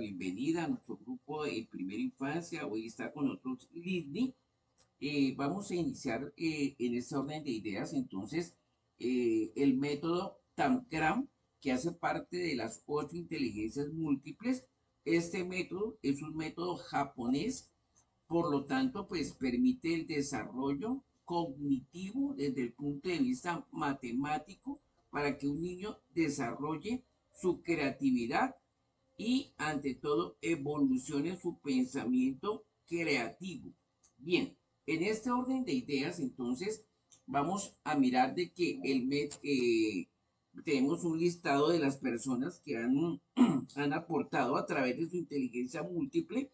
bienvenida a nuestro grupo de primera infancia. Hoy está con nosotros Lidney. Vamos a iniciar en este orden de ideas, entonces, el método Tangram, que hace parte de las 8 inteligencias múltiples. Este método es un método japonés, por lo tanto, pues permite el desarrollo cognitivo desde el punto de vista matemático para que un niño desarrolle su creatividad y, ante todo, evolucione su pensamiento creativo. Bien, en este orden de ideas, entonces, vamos a mirar de que tenemos un listado de las personas que han aportado a través de su inteligencia múltiple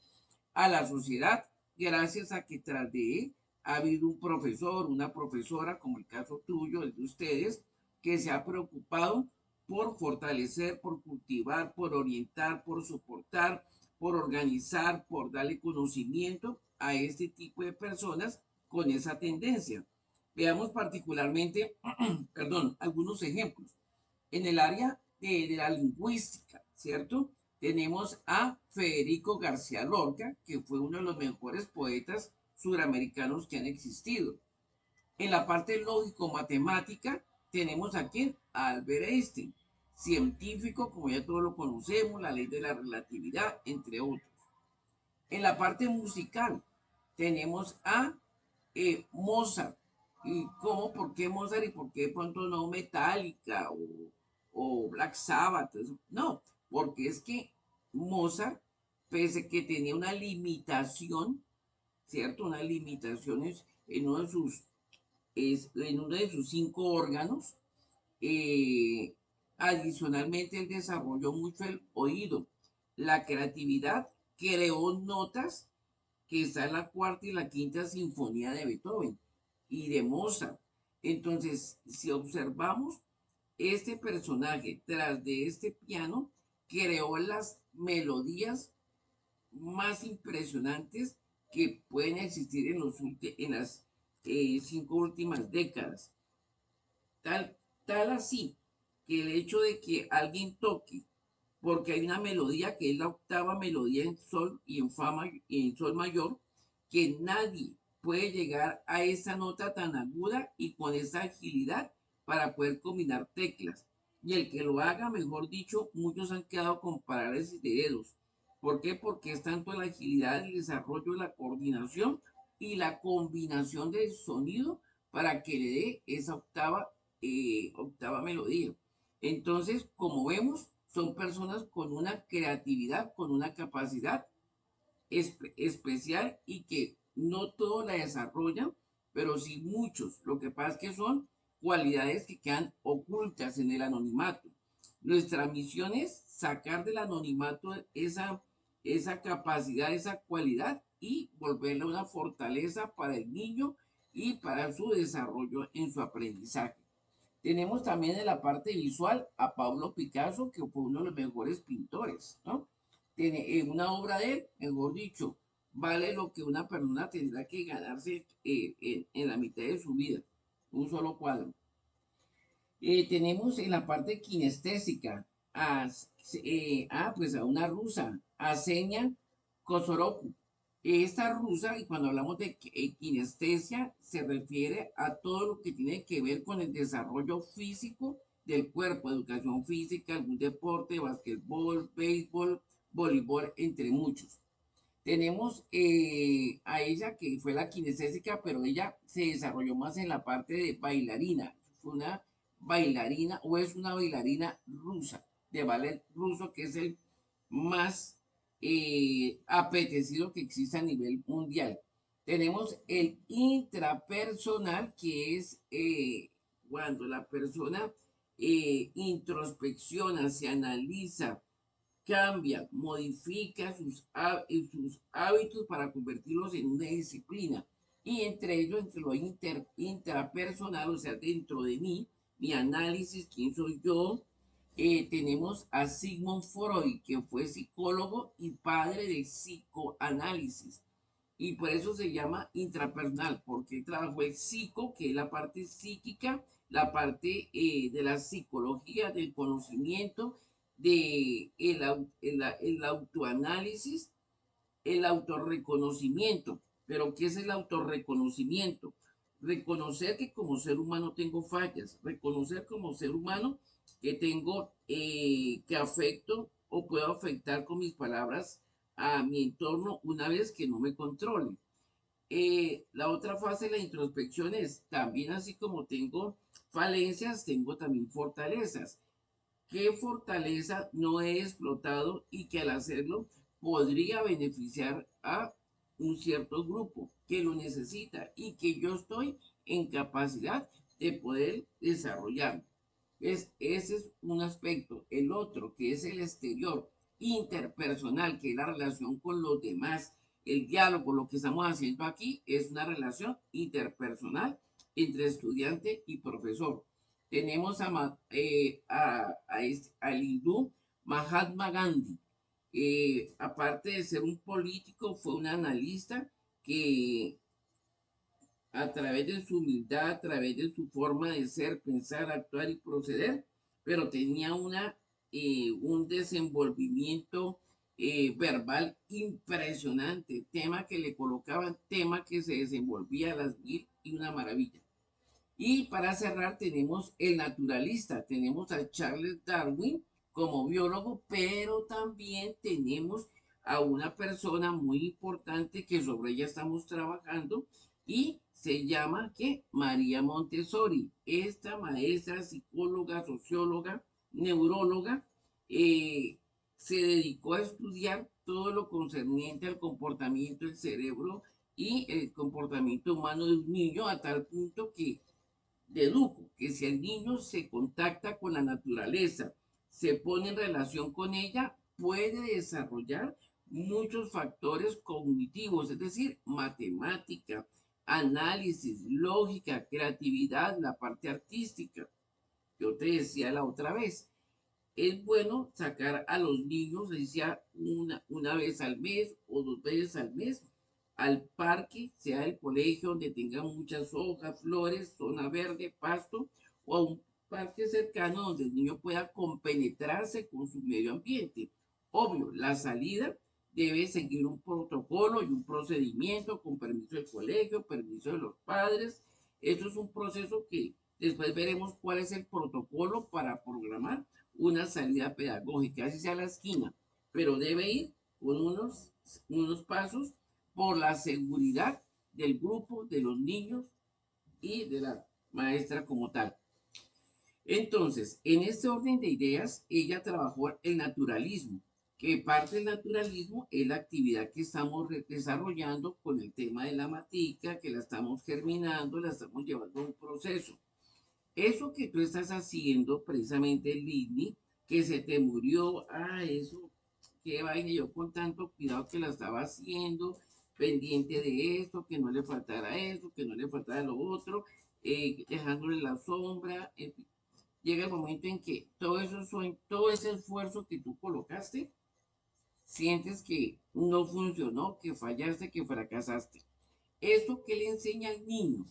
a la sociedad, gracias a que tras de él ha habido un profesor, una profesora, como el caso tuyo, el de ustedes, que se ha preocupado por fortalecer, por cultivar, por orientar, por soportar, por organizar, por darle conocimiento a este tipo de personas con esa tendencia. Veamos particularmente, perdón, algunos ejemplos. En el área de la lingüística, ¿cierto? Tenemos a Federico García Lorca, que fue uno de los mejores poetas suramericanos que han existido. En la parte lógico-matemática tenemos aquí a Albert Einstein, científico, como ya todos lo conocemos, la ley de la relatividad, entre otros. En la parte musical tenemos a Mozart. ¿Y cómo? ¿Por qué Mozart y por qué de pronto no Metallica o Black Sabbath? No, porque es que Mozart, pese que tenía una limitación, ¿cierto? Unas limitaciones en uno de sus 5 órganos. eh, Adicionalmente, él desarrolló mucho el oído, la creatividad, creó notas que está en la cuarta y la quinta sinfonía de Beethoven y de Mozart. Entonces, si observamos, este personaje tras de este piano creó las melodías más impresionantes que pueden existir en las 5 últimas décadas. Tal, tal así que el hecho de que alguien toque, porque hay una melodía que es la octava melodía en sol y en y en sol mayor, que nadie puede llegar a esa nota tan aguda y con esa agilidad para poder combinar teclas. Y el que lo haga, mejor dicho, muchos han quedado con parálisis de dedos. ¿Por qué? Porque es tanto la agilidad, el desarrollo, la coordinación y la combinación del sonido para que le dé esa octava melodía. Entonces, como vemos, son personas con una creatividad, con una capacidad especial y que no todos la desarrollan, pero sí muchos. Lo que pasa es que son cualidades que quedan ocultas en el anonimato. Nuestra misión es sacar del anonimato esa capacidad, esa cualidad y volverla una fortaleza para el niño y para su desarrollo en su aprendizaje. Tenemos también en la parte visual a Pablo Picasso, que fue uno de los mejores pintores, ¿no? Tiene una obra de él, mejor dicho, vale lo que una persona tendrá que ganarse en la mitad de su vida, un solo cuadro. Tenemos en la parte kinestésica pues a una rusa, a Senia Kosoroku. Esta rusa, y cuando hablamos de kinestesia, se refiere a todo lo que tiene que ver con el desarrollo físico del cuerpo, educación física, algún deporte, basquetbol, béisbol, voleibol, entre muchos. Tenemos a ella que fue la kinestésica, pero ella se desarrolló más en la parte de bailarina. Fue una bailarina o es una bailarina rusa, de ballet ruso, que es el más apetecido que existe a nivel mundial. Tenemos el intrapersonal, que es cuando la persona introspecciona, se analiza, cambia, modifica sus hábitos para convertirlos en una disciplina. Y entre ellos, entre lo intrapersonal, o sea, dentro de mí, mi análisis, quién soy yo, tenemos a Sigmund Freud, que fue psicólogo y padre del psicoanálisis. Y por eso se llama intrapersonal, porque trabajó el psico, que es la parte psíquica, la parte de la psicología, del conocimiento de el autoanálisis, el autorreconocimiento. Pero ¿qué es el autorreconocimiento? Reconocer que como ser humano tengo fallas, reconocer como ser humano que tengo, que afecto o puedo afectar con mis palabras a mi entorno una vez que no me controle. La otra fase de la introspección es también así como tengo falencias, tengo también fortalezas. ¿Qué fortaleza no he explotado y que al hacerlo podría beneficiar a un cierto grupo que lo necesita y que yo estoy en capacidad de poder desarrollar? Ese es un aspecto. El otro, que es el exterior, interpersonal, que es la relación con los demás, el diálogo, lo que estamos haciendo aquí es una relación interpersonal entre estudiante y profesor. Tenemos al hindú Mahatma Gandhi. Aparte de ser un político, fue un analista que a través de su humildad, a través de su forma de ser, pensar, actuar y proceder, pero tenía un desenvolvimiento verbal impresionante, tema que le colocaban, tema que se desenvolvía a las mil y una maravilla. Y para cerrar tenemos el naturalista, tenemos a Charles Darwin como biólogo, pero también tenemos a una persona muy importante que sobre ella estamos trabajando y se llama que María Montessori. Esta maestra, psicóloga, socióloga, neuróloga, eh, se dedicó a estudiar todo lo concerniente al comportamiento del cerebro y el comportamiento humano de un niño a tal punto que dedujo que si el niño se contacta con la naturaleza, se pone en relación con ella, puede desarrollar muchos factores cognitivos, es decir, matemática, análisis, lógica, creatividad, la parte artística. Yo te decía la otra vez, es bueno sacar a los niños, decía, una vez al mes o dos veces al mes al parque, sea el colegio donde tenga muchas hojas, flores, zona verde, pasto, o a un parque cercano donde el niño pueda compenetrarse con su medio ambiente. Obvio, la salida debe seguir un protocolo y un procedimiento con permiso del colegio, permiso de los padres. Esto es un proceso que después veremos cuál es el protocolo para programar una salida pedagógica, así sea a la esquina, pero debe ir con unos pasos por la seguridad del grupo, de los niños y de la maestra como tal. Entonces, en este orden de ideas, ella trabajó el naturalismo, que parte del naturalismo es la actividad que estamos desarrollando con el tema de la matica, que la estamos germinando, la estamos llevando a un proceso. Eso que tú estás haciendo, precisamente, Lili, que se te murió, eso, qué vaina, yo con tanto cuidado que la estaba haciendo, pendiente de esto, que no le faltara eso, que no le faltara lo otro, dejándole la sombra, en fin. Llega el momento en que todo ese esfuerzo que tú colocaste, sientes que no funcionó, que fallaste, que fracasaste. Eso que le enseña al niño,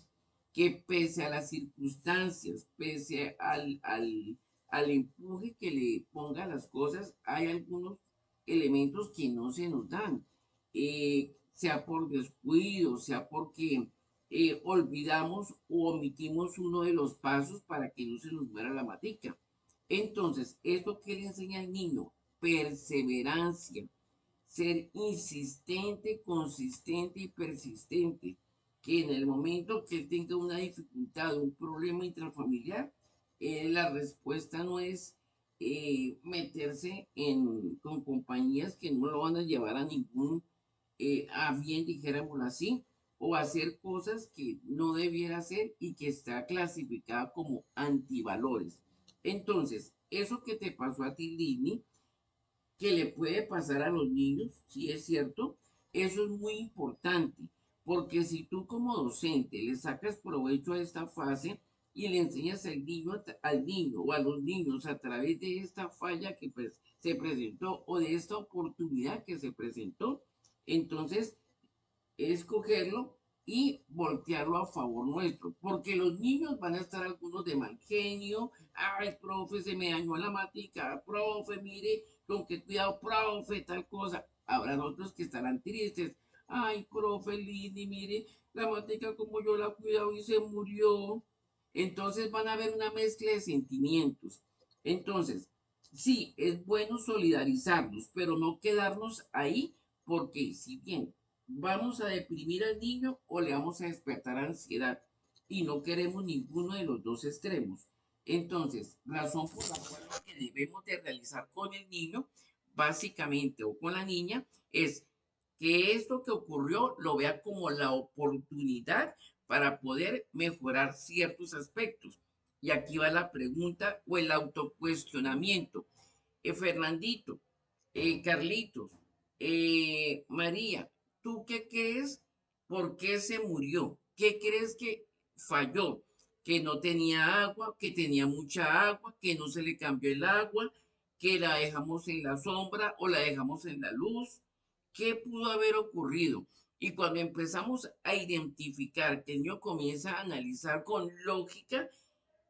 que pese a las circunstancias, pese al empuje que le ponga a las cosas, hay algunos elementos que no se nos dan, sea por descuido, sea porque olvidamos o omitimos uno de los pasos para que no se nos muera la matica. Entonces, esto que le enseña al niño, perseverancia, ser insistente, consistente y persistente, que en el momento que él tenga una dificultad, un problema intrafamiliar, la respuesta no es meterse con compañías que no lo van a llevar a ningún, a bien, dijéramos así, o hacer cosas que no debiera hacer y que está clasificada como antivalores. Entonces, eso que te pasó a ti, Lini, que le puede pasar a los niños, si es cierto, eso es muy importante, porque si tú como docente le sacas provecho a esta fase y le enseñas al niño o a los niños a través de esta falla que pues, se presentó o de esta oportunidad que se presentó, entonces escogerlo y voltearlo a favor nuestro, porque los niños van a estar algunos de mal genio. Ay, profe, se me dañó la matica, profe, mire, con que cuidado, profe, tal cosa. Habrá otros que estarán tristes. Ay, profe, Lini, mire, la matica como yo la cuidado y se murió. Entonces van a haber una mezcla de sentimientos. Entonces, sí, es bueno solidarizarnos, pero no quedarnos ahí, porque si bien vamos a deprimir al niño o le vamos a despertar ansiedad y no queremos ninguno de los dos extremos. Entonces, razón por la cual lo que debemos de realizar con el niño, básicamente, o con la niña, es que esto que ocurrió lo vea como la oportunidad para poder mejorar ciertos aspectos. Y aquí va la pregunta o el autocuestionamiento. Fernandito, Carlitos, María, ¿tú qué crees? ¿Por qué se murió? ¿Qué crees que falló? Que no tenía agua, que tenía mucha agua, que no se le cambió el agua, que la dejamos en la sombra o la dejamos en la luz. ¿Qué pudo haber ocurrido? Y cuando empezamos a identificar, que el niño comienza a analizar con lógica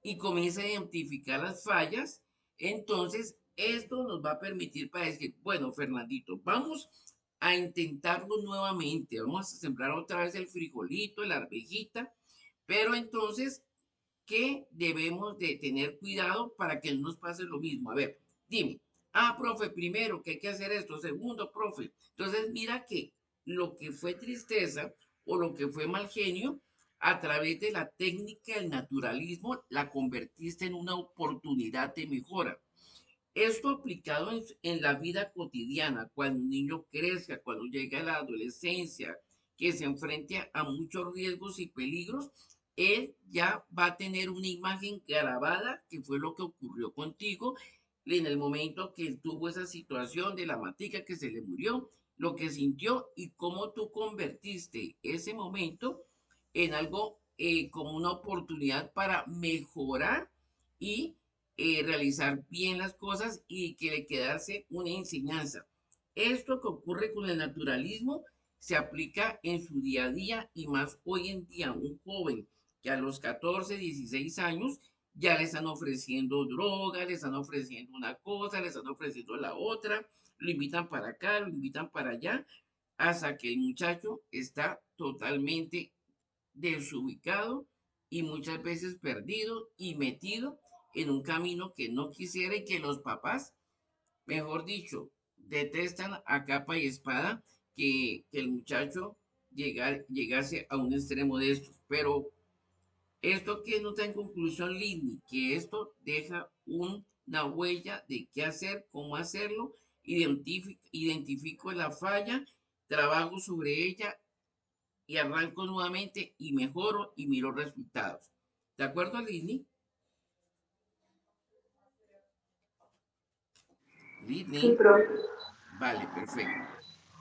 y comienza a identificar las fallas, entonces esto nos va a permitir para decir, bueno, Fernandito, vamos a intentarlo nuevamente, vamos a sembrar otra vez el frijolito, la arvejita, pero entonces, ¿qué debemos de tener cuidado para que no nos pase lo mismo? A ver, dime, profe, primero que hay que hacer esto, segundo, profe. Entonces, mira que lo que fue tristeza o lo que fue mal genio, a través de la técnica del naturalismo, la convertiste en una oportunidad de mejora. Esto aplicado en la vida cotidiana, cuando un niño crezca, cuando llega a la adolescencia, que se enfrente a muchos riesgos y peligros, él ya va a tener una imagen grabada, que fue lo que ocurrió contigo en el momento que él tuvo esa situación de la matica que se le murió, lo que sintió y cómo tú convertiste ese momento en algo como una oportunidad para mejorar y realizar bien las cosas y que le quedase una enseñanza. Esto que ocurre con el naturalismo se aplica en su día a día y más hoy en día un joven que a los 14, 16 años ya le están ofreciendo drogas, le están ofreciendo una cosa, le están ofreciendo la otra, lo invitan para acá, lo invitan para allá, hasta que el muchacho está totalmente desubicado y muchas veces perdido y metido en un camino que no quisiera y que los papás, mejor dicho, detestan a capa y espada que el muchacho llegase a un extremo de estos. Pero esto que no está en conclusión, Lidney, que esto deja una huella de qué hacer, cómo hacerlo, identifico la falla, trabajo sobre ella y arranco nuevamente y mejoro y miro resultados. ¿De acuerdo, Lidney? Sí, Lidney, profe. vale, perfecto.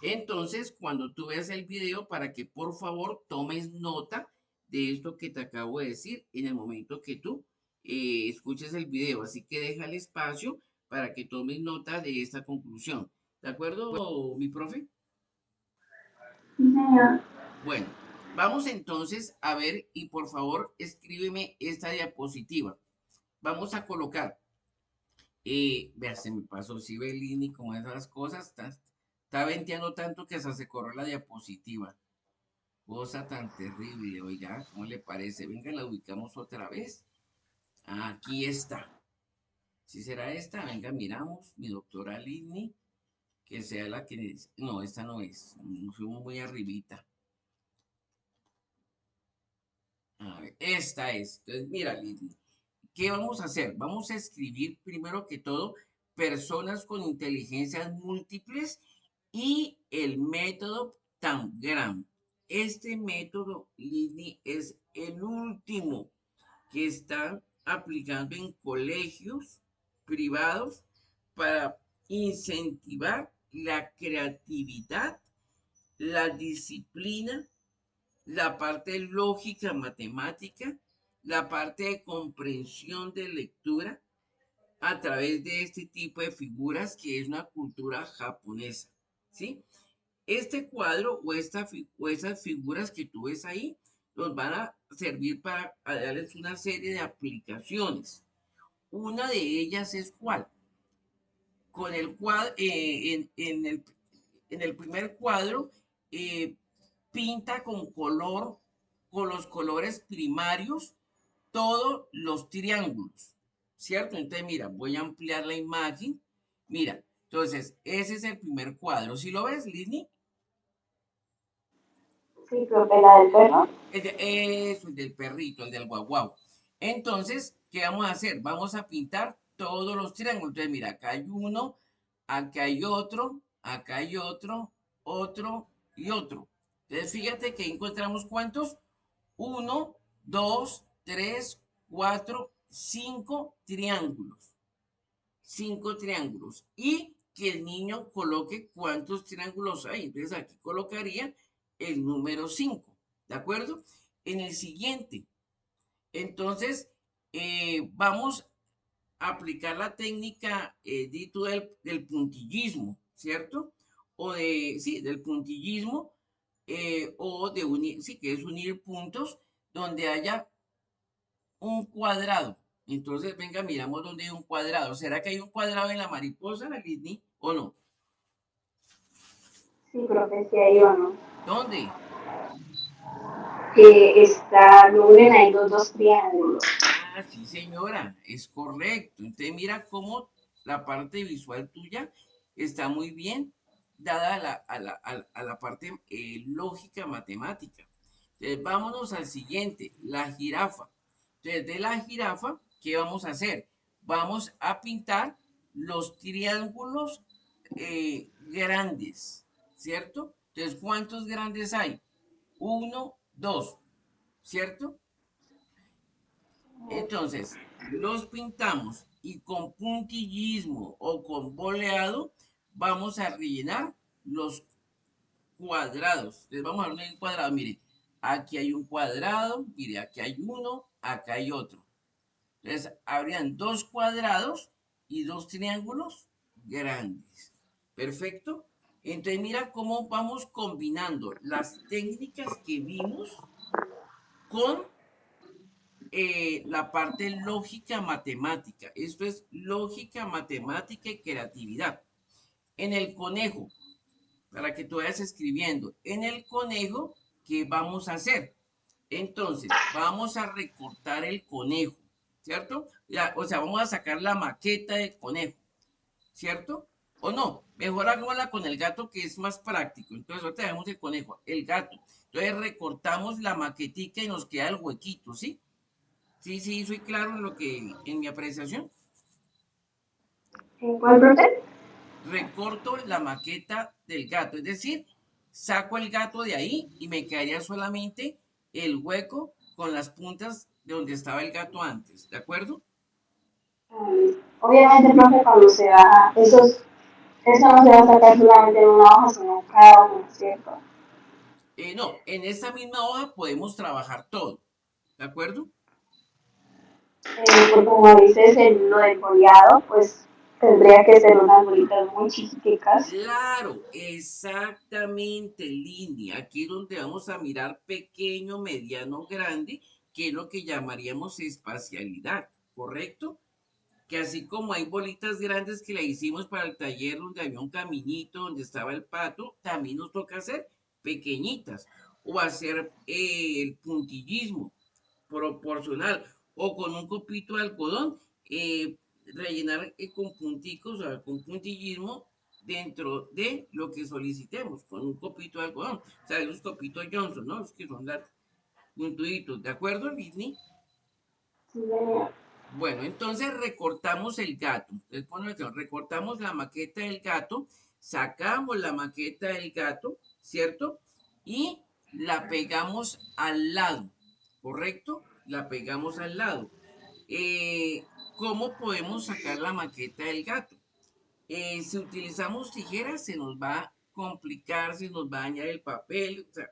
Entonces, cuando tú veas el video, para que por favor tomes nota de esto que te acabo de decir en el momento que tú escuches el video. Así que deja el espacio para que tomes nota de esta conclusión. ¿De acuerdo, mi profe? Sí, señor. Bueno, vamos entonces a ver y por favor escríbeme esta diapositiva. Vamos a colocar, vea, se me pasó, si ve Lini como esas cosas, está venteando tanto que hasta se corrió la diapositiva. Cosa tan terrible, oiga, ¿cómo le parece? Venga, la ubicamos otra vez. Aquí está. Si será esta, venga, miramos, mi doctora Lidney, que sea la que... No, esta no es, nos fuimos muy arribita. A ver, esta es. Entonces, mira, Lidney, ¿qué vamos a hacer? Vamos a escribir primero que todo personas con inteligencias múltiples y el método Tangram. Este método, Lidney, es el último que están aplicando en colegios privados para incentivar la creatividad, la disciplina, la parte lógica matemática, la parte de comprensión de lectura a través de este tipo de figuras que es una cultura japonesa, ¿sí? Este cuadro o esas figuras que tú ves ahí nos van a servir para darles una serie de aplicaciones. Una de ellas es cuál. Con el cuadro, en el primer cuadro, eh, pinta con color, con los colores primarios, todos los triángulos, ¿cierto? Entonces, mira, voy a ampliar la imagen. Mira, entonces, ese es el primer cuadro. ¿Sí lo ves, Lidney? Sí, profe, la del perro. Eso, el del perrito, el del guaguau. Entonces, ¿qué vamos a hacer? Vamos a pintar todos los triángulos. Entonces, mira, acá hay uno, acá hay otro y otro. Entonces, fíjate que encontramos cuántos. Uno, dos, tres, cuatro, cinco triángulos. Cinco triángulos. Y que el niño coloque cuántos triángulos hay. Entonces, aquí colocaría el número 5. ¿De acuerdo? En el siguiente, entonces, vamos a aplicar la técnica dito del puntillismo, ¿cierto? O de, sí, del puntillismo, o de unir, sí, que es unir puntos donde haya un cuadrado. Entonces, venga, miramos donde hay un cuadrado. ¿Será que hay un cuadrado en la mariposa, Lidney, o no? Sí, profe, sí hay uno. ¿Dónde? Que está, lo unen ahí los dos triángulos. Ah, sí, señora, es correcto. Entonces, mira cómo la parte visual tuya está muy bien dada a la parte lógica matemática. Entonces, vámonos al siguiente, la jirafa. Entonces, de la jirafa, ¿qué vamos a hacer? Vamos a pintar los triángulos grandes, ¿cierto? Entonces, ¿cuántos grandes hay? Uno, dos, ¿cierto? Entonces, los pintamos y con puntillismo o con boleado vamos a rellenar los cuadrados. Les vamos a dar un cuadrado. Mire, aquí hay un cuadrado, mire, aquí hay uno, acá hay otro. Entonces, habrían dos cuadrados y dos triángulos grandes. Perfecto. Entonces, mira cómo vamos combinando las técnicas que vimos con la parte lógica matemática. Esto es lógica matemática y creatividad. En el conejo, para que tú vayas escribiendo, en el conejo, ¿qué vamos a hacer? Entonces, vamos a recortar el conejo, ¿cierto? O sea, vamos a sacar la maqueta del conejo, ¿cierto? O no, mejor hagámosla con el gato que es más práctico. Entonces, ahorita tenemos el conejo, el gato. Entonces, recortamos la maquetica y nos queda el huequito, ¿sí? Sí, sí, soy claro en lo que, en mi apreciación. ¿En cuál, profe? Recorto la maqueta del gato, es decir, saco el gato de ahí y me quedaría solamente el hueco con las puntas de donde estaba el gato antes, ¿de acuerdo? Obviamente, profe, cuando se va, eso no se va a sacar solamente en una hoja, sino cada uno, ¿cierto? No, en esta misma hoja podemos trabajar todo, ¿de acuerdo? Porque como dices, lo del foliado, pues tendría que ser unas bolitas muy chiquiticas. Claro, exactamente, línea. Aquí es donde vamos a mirar pequeño, mediano, grande, que es lo que llamaríamos espacialidad, ¿correcto? Que así como hay bolitas grandes que la hicimos para el taller donde había un caminito donde estaba el pato, también nos toca hacer pequeñitas o hacer el puntillismo proporcional o con un copito de algodón, rellenar con punticos, o sea, con puntillismo dentro de lo que solicitemos, con un copito de algodón. O sea, los copitos Johnson, ¿no? Los que son las puntuditos, ¿de acuerdo, Disney? Sí, señor. Bueno, entonces recortamos el gato. Entonces, pone atención, recortamos la maqueta del gato, sacamos la maqueta del gato, ¿cierto? Y la pegamos al lado, ¿correcto? La pegamos al lado. ¿Cómo podemos sacar la maqueta del gato? Si utilizamos tijeras, se nos va a complicar, se nos va a dañar el papel. O sea,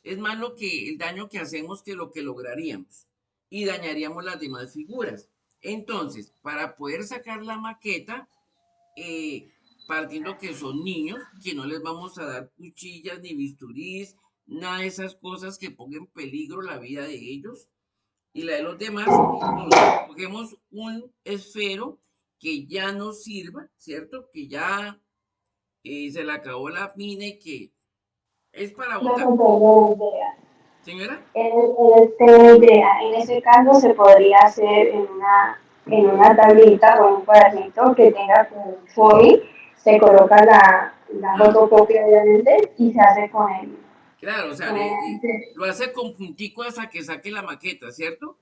es más lo que el daño que hacemos que lo que lograríamos y dañaríamos las demás figuras. Entonces, para poder sacar la maqueta, eh, partiendo que son niños, que no les vamos a dar cuchillas ni bisturís, nada de esas cosas que pongan en peligro la vida de ellos y la de los demás. Entonces, cogemos un esfero que ya no sirva, ¿cierto? Que ya se le acabó la mina y que es para No botar. comprendo la idea. Señora, Tengo idea. En ese caso se podría hacer en una tablita o en un cuadernito que tenga como un foil, se coloca la ah, fotocopia obviamente y se hace claro, o sea, con el lo hace con puntico hasta que saque la maqueta, ¿cierto?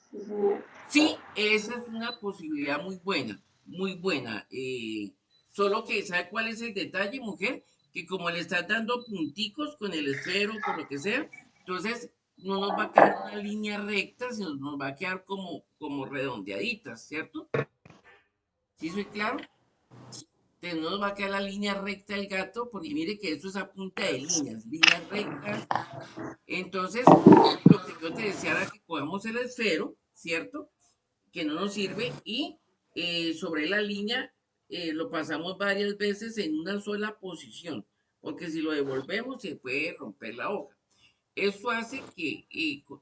sí, señor. Sí, esa es una posibilidad muy buena, muy buena. Solo que, ¿sabe cuál es el detalle, mujer? Que como le estás dando punticos con el esfero, con lo que sea, entonces no nos va a quedar una línea recta, sino nos va a quedar como redondeaditas, ¿cierto? ¿Sí soy claro? Entonces no nos va a quedar la línea recta del gato, porque mire que eso es a punta de líneas rectas. Entonces, lo que yo te decía era que cogemos el esfero, ¿cierto? Que no nos sirve y sobre la línea lo pasamos varias veces en una sola posición, porque si lo devolvemos se puede romper la hoja. Eso hace que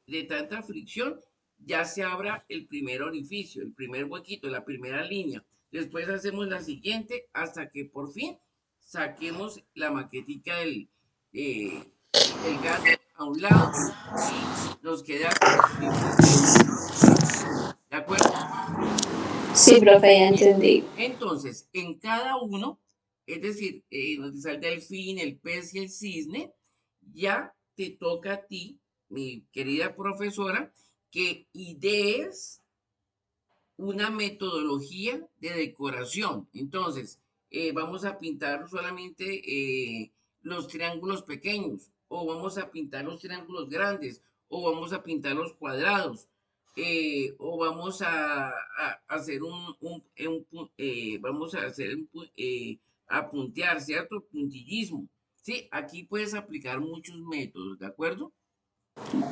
de tanta fricción ya se abra el primer orificio, el primer huequito, la primera línea. Después hacemos la siguiente hasta que por fin saquemos la maquetica eh, del gato a un lado y nos queda libre de uno. ¿De acuerdo? Sí, profe, ya Bien, entendí. entonces, en cada uno, es decir, donde está el delfín, el pez y el cisne, ya te toca a ti, mi querida profesora, que idees una metodología de decoración. Entonces, vamos a pintar solamente los triángulos pequeños, o vamos a pintar los triángulos grandes, o vamos a pintar los cuadrados, o vamos a hacer vamos a hacer a puntear, ¿cierto? Puntillismo. Sí, aquí puedes aplicar muchos métodos, ¿de acuerdo?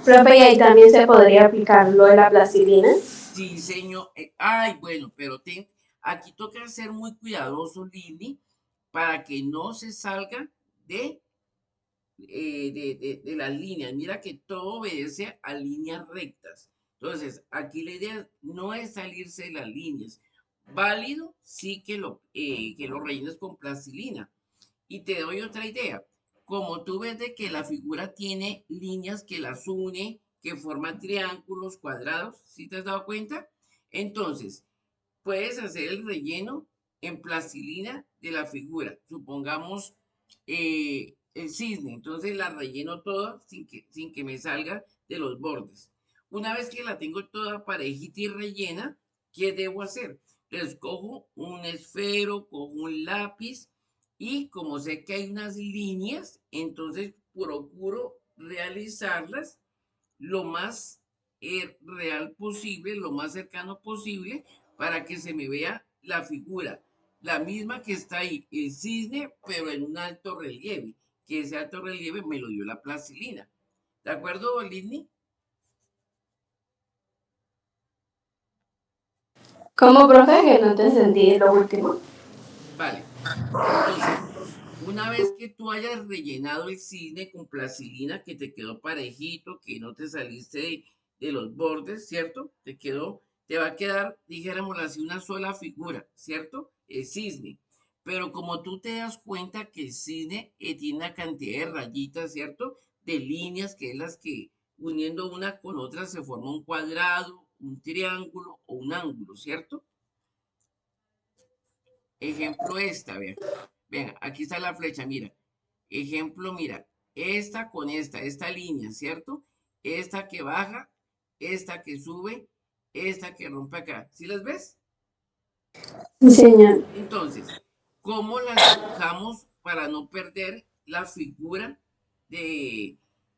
Profe, y ahí también se podría aplicar lo de la plastilina. Sí, señor. Ay, bueno, pero aquí toca ser muy cuidadoso, Lili, para que no se salga de las líneas. Mira que todo obedece a líneas rectas. Entonces, aquí la idea no es salirse de las líneas. Válido, sí que lo rellenes con plastilina. Y te doy otra idea. Como tú ves de que la figura tiene líneas que las une, que forman triángulos, cuadrados, ¿sí te has dado cuenta? Entonces, puedes hacer el relleno en plastilina de la figura. Supongamos el cisne, entonces la relleno toda sin que me salga de los bordes. Una vez que la tengo toda parejita y rellena, ¿qué debo hacer? Les cojo un esfero, cojo un lápiz y como sé que hay unas líneas, entonces procuro realizarlas lo más real posible, lo más cercano posible, para que se me vea la figura, la misma que está ahí, el cisne, pero en un alto relieve, que ese alto relieve me lo dio la plastilina. ¿De acuerdo, Lidney? ¿Cómo, profe? Que no te entendí lo último. Vale. Entonces, una vez que tú hayas rellenado el cisne con plastilina, que te quedó parejito, que no te saliste de los bordes, ¿cierto? Te va a quedar, dijéramos así, una sola figura, ¿cierto? El cisne. Pero como tú te das cuenta que el cisne tiene una cantidad de rayitas, ¿cierto? De líneas, que es las que uniendo una con otra se forma un cuadrado, un triángulo o un ángulo, ¿cierto? Ejemplo esta, vean. Vean, aquí está la flecha, mira. Ejemplo, mira, esta con esta línea, ¿cierto? Esta que baja, esta que sube, esta que rompe acá. ¿Sí las ves? Sí, señor. Entonces, ¿cómo las dibujamos para no perder la figura de,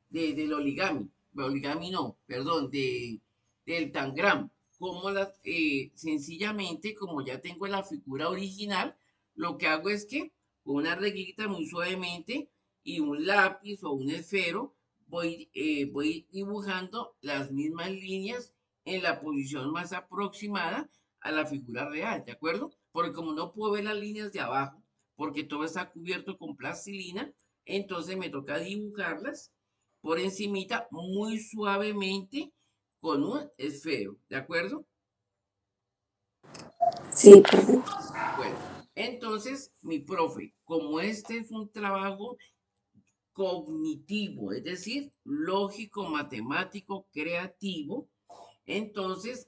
del origami? Origami no, perdón, del tangram. ¿Cómo las, sencillamente, como ya tengo la figura original, lo que hago es que con una reglita muy suavemente y un lápiz o un esfero, voy dibujando las mismas líneas en la posición más aproximada a la figura real, ¿de acuerdo? porque como no puedo ver las líneas de abajo, porque todo está cubierto con plastilina, entonces me toca dibujarlas por encimita muy suavemente con un esfero, ¿de acuerdo? Sí, profe. Bueno, entonces, mi profe, como este es un trabajo cognitivo, es decir, lógico, matemático, creativo, entonces,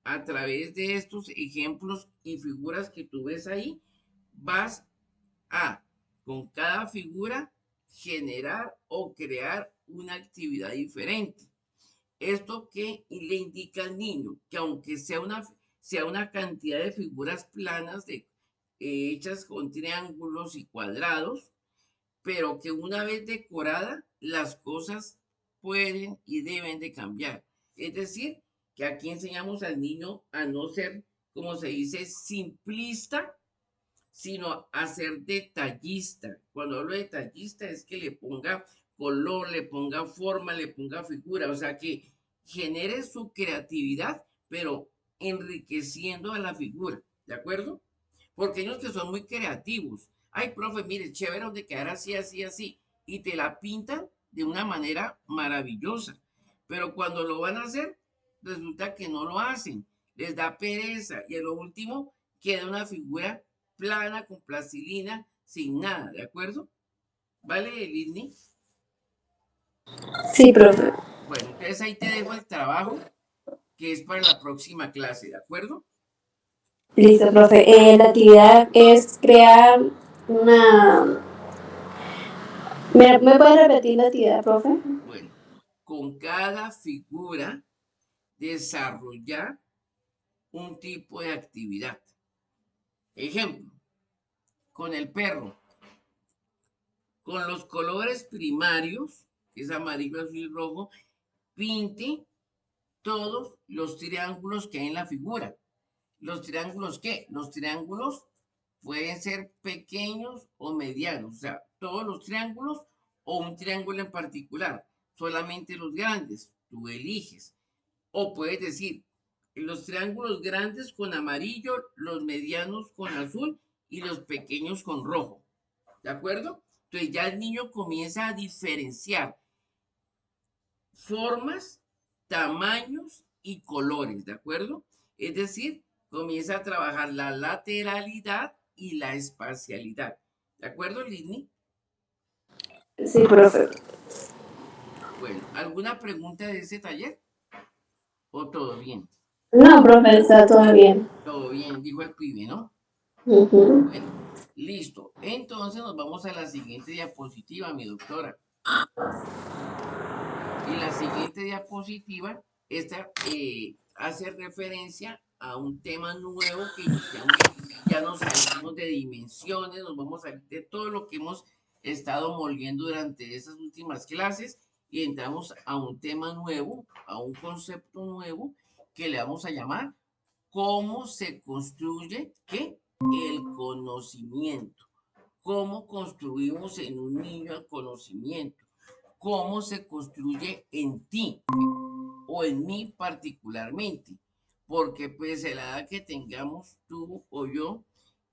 a través de estos ejemplos y figuras que tú ves ahí, vas a, con cada figura, generar o crear una actividad diferente. Esto que le indica al niño que aunque sea una cantidad de figuras planas hechas con triángulos y cuadrados, pero que una vez decorada, las cosas pueden y deben de cambiar. Es decir, que aquí enseñamos al niño a no ser, como se dice, simplista, sino a ser detallista. Cuando hablo de detallista es que le ponga color, le ponga forma, le ponga figura, o sea que genere su creatividad, pero enriqueciendo a la figura, ¿de acuerdo? Porque ellos que son muy creativos, ay, profe, mire, chévere donde quedar así, así, así, y te la pintan de una manera maravillosa, pero cuando lo van a hacer, resulta que no lo hacen, les da pereza, y a lo último queda una figura plana, con plastilina, sin nada, ¿de acuerdo? ¿Vale, Lidney? Sí, profe. Bueno, entonces ahí te dejo el trabajo que es para la próxima clase, ¿de acuerdo? Listo, profe. La actividad es crear una... ¿Me puede repetir la actividad, profe? Bueno, con cada figura desarrollar un tipo de actividad. Ejemplo, con el perro, con los colores primarios, que es amarillo, azul y rojo, pinte todos los triángulos que hay en la figura. ¿Los triángulos qué? Los triángulos pueden ser pequeños o medianos, o sea, todos los triángulos o un triángulo en particular, solamente los grandes, tú eliges. O puedes decir, los triángulos grandes con amarillo, los medianos con azul y los pequeños con rojo. ¿De acuerdo? Entonces ya el niño comienza a diferenciar formas, tamaños y colores, ¿de acuerdo? Es decir, comienza a trabajar la lateralidad y la espacialidad. ¿De acuerdo, Lidney? Sí, profe. Bueno, ¿alguna pregunta de ese taller? ¿O todo bien? No, profe, está todo bien. Todo bien, dijo el pibe, ¿no? Ujú. Bueno, listo. Entonces nos vamos a la siguiente diapositiva, mi doctora. Y la siguiente diapositiva, esta hace referencia a un tema nuevo que iniciamos, ya nos salimos de dimensiones, nos vamos a salir de todo lo que hemos estado moldeando durante esas últimas clases y entramos a un tema nuevo, a un concepto nuevo que le vamos a llamar cómo se construye ¿qué? El conocimiento. ¿Cómo construimos en un niño el conocimiento? ¿Cómo se construye en ti o en mí particularmente? Porque pues a la edad que tengamos tú o yo,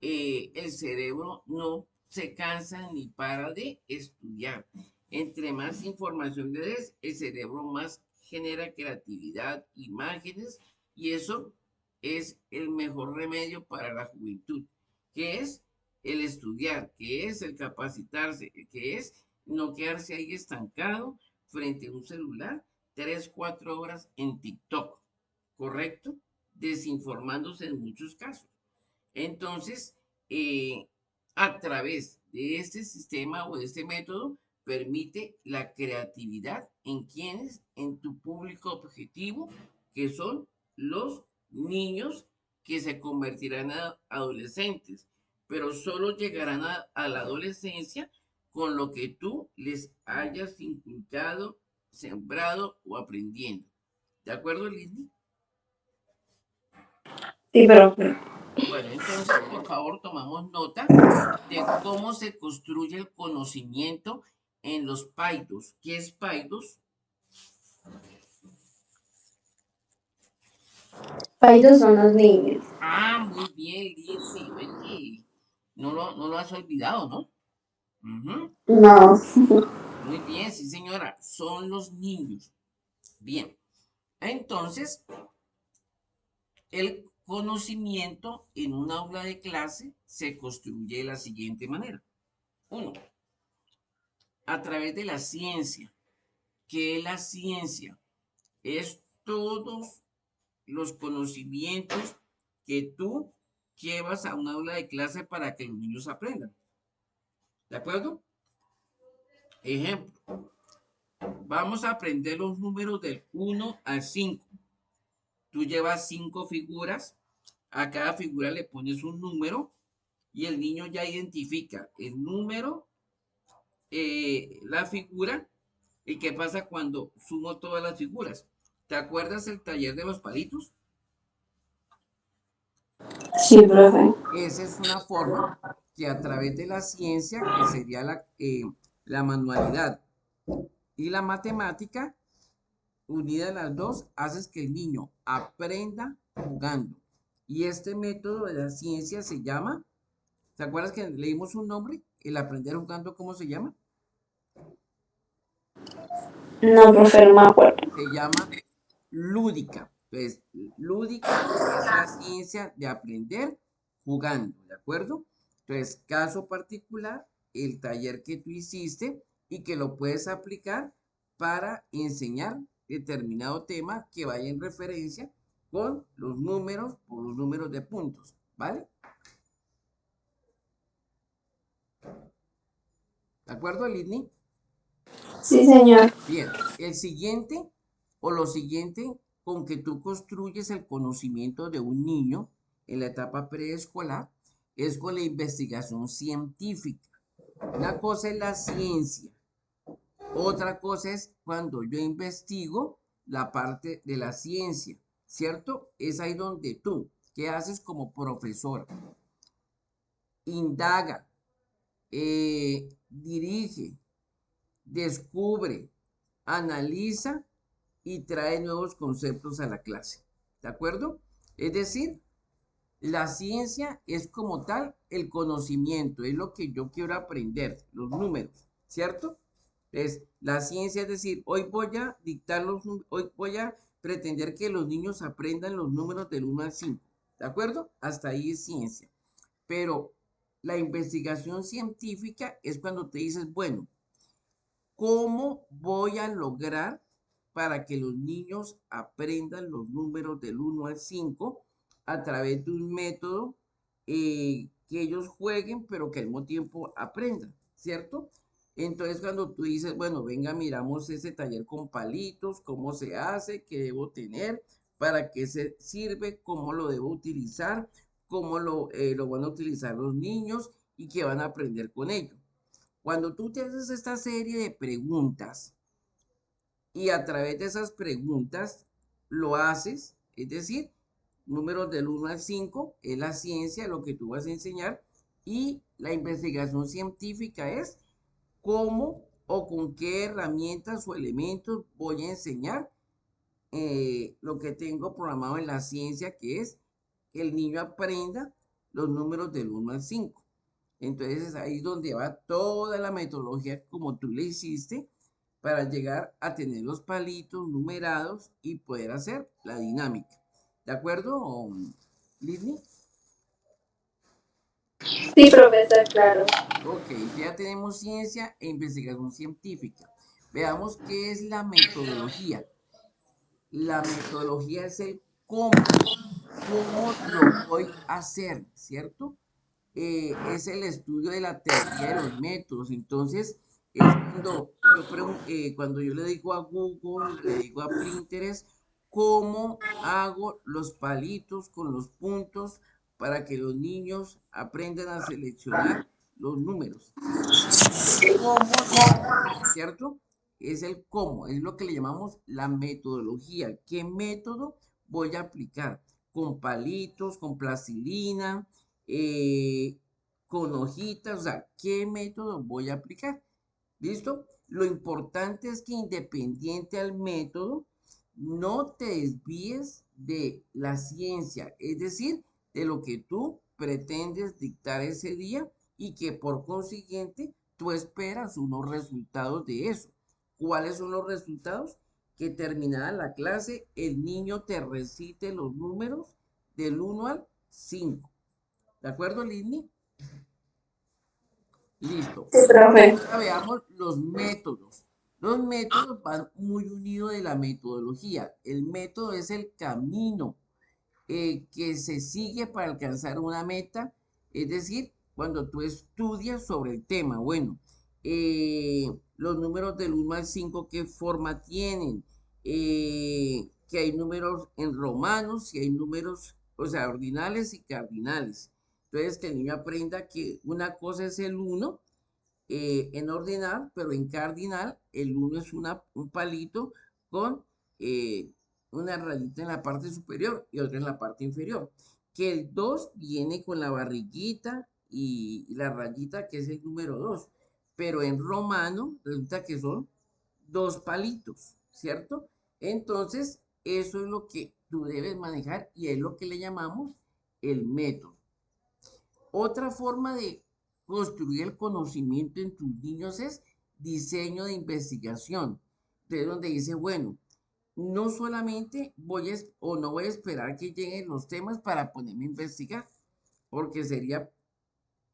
el cerebro no se cansa ni para de estudiar. Entre más información le des, el cerebro más genera creatividad, imágenes, y eso es el mejor remedio para la juventud, que es el estudiar, que es el capacitarse, que es no quedarse ahí estancado frente a un celular 3, 4 horas en TikTok, ¿correcto? Desinformándose en muchos casos. Entonces, eh, a través de este sistema o de este método, permite la creatividad en quienes, en tu público objetivo, que son los niños que se convertirán a adolescentes, pero solo llegarán a la adolescencia con lo que tú les hayas inculcado, sembrado o aprendiendo. ¿De acuerdo, Lindy? Sí, profe. Bueno, entonces, por favor, tomamos nota de cómo se construye el conocimiento en los paidos. ¿Qué es paidos? Palitos son los niños. Ah, muy bien, Lindsay. Oye, no lo has olvidado, ¿no? Ujú. No. Muy bien, sí, señora. Son los niños. Bien. Entonces, el conocimiento en un aula de clase se construye de la siguiente manera. Uno, a través de la ciencia. ¿Qué es la ciencia? Es todos los conocimientos que tú llevas a un aula de clase para que los niños aprendan. ¿De acuerdo? Ejemplo, vamos a aprender los números del 1 al 5. Tú llevas 5 figuras, a cada figura le pones un número y el niño ya identifica el número, la figura y qué pasa cuando sumo todas las figuras. ¿Te acuerdas el taller de los palitos? Sí, profe. Esa es una forma que a través de la ciencia, que sería la manualidad y la matemática, unidas las dos, haces que el niño aprenda jugando. Y este método de la ciencia se llama, ¿te acuerdas que leímos un nombre? El aprender jugando, ¿cómo se llama? No, profe, no me acuerdo. Se llama lúdica. Entonces, lúdica es la ciencia de aprender jugando, ¿de acuerdo? Entonces, caso particular, el taller que tú hiciste y que lo puedes aplicar para enseñar determinado tema que vaya en referencia con los números o los números de puntos, ¿vale? ¿De acuerdo, Lidney? Sí, señor. Bien, el siguiente o lo siguiente con que tú construyes el conocimiento de un niño en la etapa preescolar es con la investigación científica. Una cosa es la ciencia, otra cosa es cuando yo investigo la parte de la ciencia, ¿cierto? Es ahí donde tú, ¿qué haces como profesor? Indaga, dirige, descubre, analiza y trae nuevos conceptos a la clase. ¿De acuerdo? Es decir, la ciencia es como tal el conocimiento, es lo que yo quiero aprender, los números, ¿cierto? Es la ciencia, es decir, hoy voy a dictar hoy voy a pretender que los niños aprendan los números del 1 al 5. ¿De acuerdo? Hasta ahí es ciencia. Pero la investigación científica es cuando te dices, bueno, ¿cómo voy a lograr para que los niños aprendan los números del 1 al 5 a través de un método que ellos jueguen, pero que al mismo tiempo aprendan, ¿cierto? Entonces, cuando tú dices, bueno, venga, miramos ese taller con palitos, cómo se hace, qué debo tener, para qué se sirve, cómo lo debo utilizar, cómo lo van a utilizar los niños y qué van a aprender con ello. Cuando tú te haces esta serie de preguntas y a través de esas preguntas lo haces, es decir, números del 1 al 5 es la ciencia, lo que tú vas a enseñar, y la investigación científica es cómo o con qué herramientas o elementos voy a enseñar lo que tengo programado en la ciencia, que es que el niño aprenda los números del 1 al 5. Entonces es ahí donde va toda la metodología como tú le hiciste para llegar a tener los palitos numerados y poder hacer la dinámica. ¿De acuerdo, Lidney? Sí, profesor, claro. Ok, ya tenemos ciencia e investigación científica. Veamos qué es la metodología. La metodología es el cómo lo voy a hacer, ¿cierto? Es el estudio de la teoría de los métodos. Entonces, es cuando yo le digo a Google, le digo a Pinterest, cómo hago los palitos con los puntos para que los niños aprendan a seleccionar los números. ¿Cómo lo hago? ¿Cierto? Es el cómo, es lo que le llamamos la metodología. ¿Qué método voy a aplicar? Con palitos, con plastilina, eh, con hojitas, o sea, ¿qué método voy a aplicar? ¿Listo? Lo importante es que independiente al método, no te desvíes de la ciencia, es decir, de lo que tú pretendes dictar ese día y que por consiguiente tú esperas unos resultados de eso. ¿Cuáles son los resultados? Que terminada la clase, el niño te recite los números del 1 al 5. ¿De acuerdo, Lidney? Listo. Sí, profe. Ahora veamos los métodos. Los métodos van muy unidos de la metodología. El método es el camino que se sigue para alcanzar una meta, es decir, cuando tú estudias sobre el tema. Bueno, los números del 1 al 5, ¿qué forma tienen? Que hay números en romanos, y hay números, o sea, ordinales y cardinales. Entonces, que el niño aprenda que una cosa es el 1 en ordinal, pero en cardinal el 1 es un palito con eh, una rayita en la parte superior y otra en la parte inferior. Que el 2 viene con la barriguita y la rayita que es el número 2, pero en romano resulta que son dos palitos, ¿cierto? Entonces, eso es lo que tú debes manejar y es lo que le llamamos el método. Otra forma de construir el conocimiento en tus niños es diseño de investigación. De donde dice, bueno, no solamente o no voy a esperar que lleguen los temas para ponerme a investigar, porque sería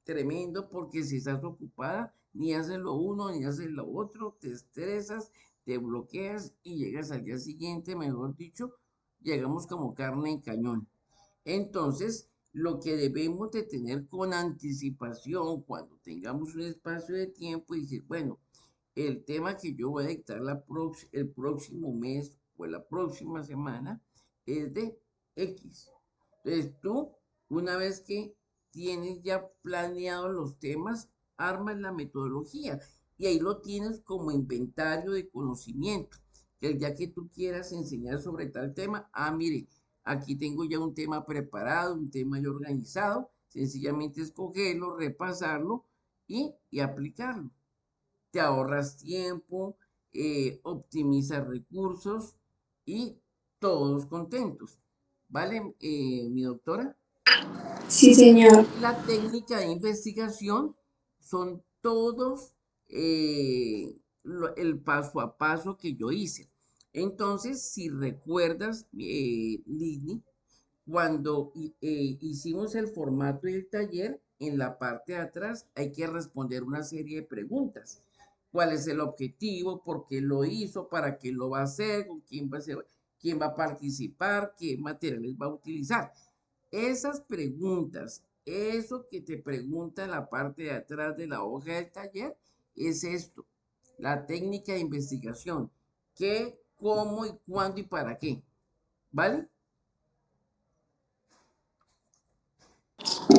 tremendo, porque si estás ocupada, ni haces lo uno, ni haces lo otro, te estresas, te bloqueas y llegas al día siguiente, mejor dicho, llegamos como carne en cañón. Entonces, lo que debemos de tener con anticipación cuando tengamos un espacio de tiempo y decir, bueno, el tema que yo voy a dictar el próximo mes o la próxima semana es de X. Entonces, tú, una vez que tienes ya planeado los temas, armas la metodología y ahí lo tienes como inventario de conocimiento. Que el día que tú quieras enseñar sobre tal tema, mire, aquí tengo ya un tema preparado, un tema ya organizado, sencillamente escogerlo, repasarlo y aplicarlo. Te ahorras tiempo, optimizas recursos y todos contentos. ¿Vale, mi doctora? Sí, señor. Y la técnica de investigación son todos el paso a paso que yo hice. Entonces, si recuerdas, Lidney, cuando hicimos el formato del taller, en la parte de atrás hay que responder una serie de preguntas. ¿Cuál es el objetivo? ¿Por qué lo hizo? ¿Para qué lo va a hacer? ¿Con quién va a participar? ¿Qué materiales va a utilizar? Esas preguntas, eso que te pregunta en la parte de atrás de la hoja del taller, es esto, la técnica de investigación. ¿Qué, cómo y cuándo y para qué? ¿Vale?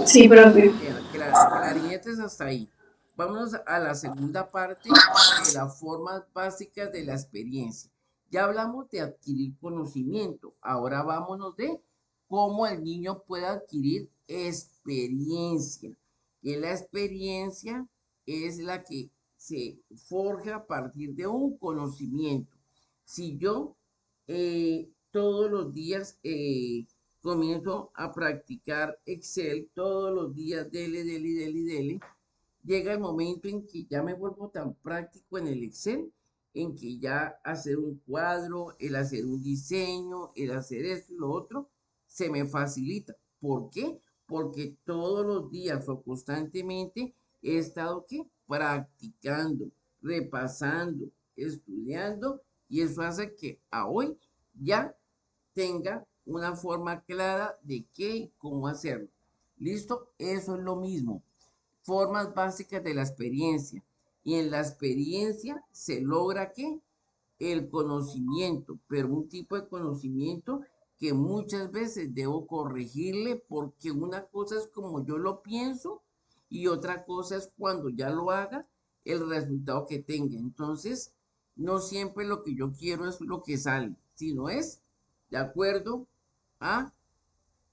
Sí, profe. Bien, clarinetes hasta ahí. Vámonos a la segunda parte de las formas básicas de la experiencia. Ya hablamos de adquirir conocimiento. Ahora vámonos de cómo el niño puede adquirir experiencia. Que la experiencia es la que se forja a partir de un conocimiento. Si yo todos los días comienzo a practicar Excel todos los días, dele, llega el momento en que ya me vuelvo tan práctico en el Excel, en que ya hacer un cuadro, el hacer un diseño, el hacer esto y lo otro, se me facilita. ¿Por qué? Porque todos los días o constantemente he estado ¿qué? Practicando, repasando, estudiando, y eso hace que a hoy ya tenga una forma clara de qué y cómo hacerlo. ¿Listo? Eso es lo mismo. Formas básicas de la experiencia. Y en la experiencia se logra qué? El conocimiento, pero un tipo de conocimiento que muchas veces debo corregirle porque una cosa es como yo lo pienso y otra cosa es cuando ya lo haga el resultado que tenga. Entonces, no siempre lo que yo quiero es lo que sale, sino es de acuerdo a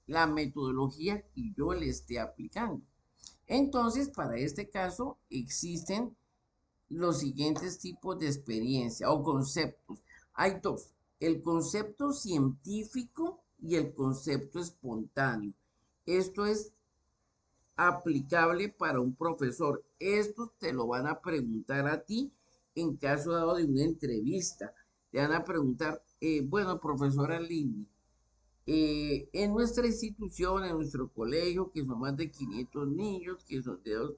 la metodología que yo le esté aplicando. Entonces, para este caso, existen los siguientes tipos de experiencia o conceptos. Hay dos. el concepto científico y el concepto espontáneo. Esto es aplicable para un profesor. Esto te lo van a preguntar a ti en caso dado de una entrevista. Te van a preguntar, bueno, profesora Lindy, en nuestra institución, en nuestro colegio, que son más de 500 niños, que son de dos,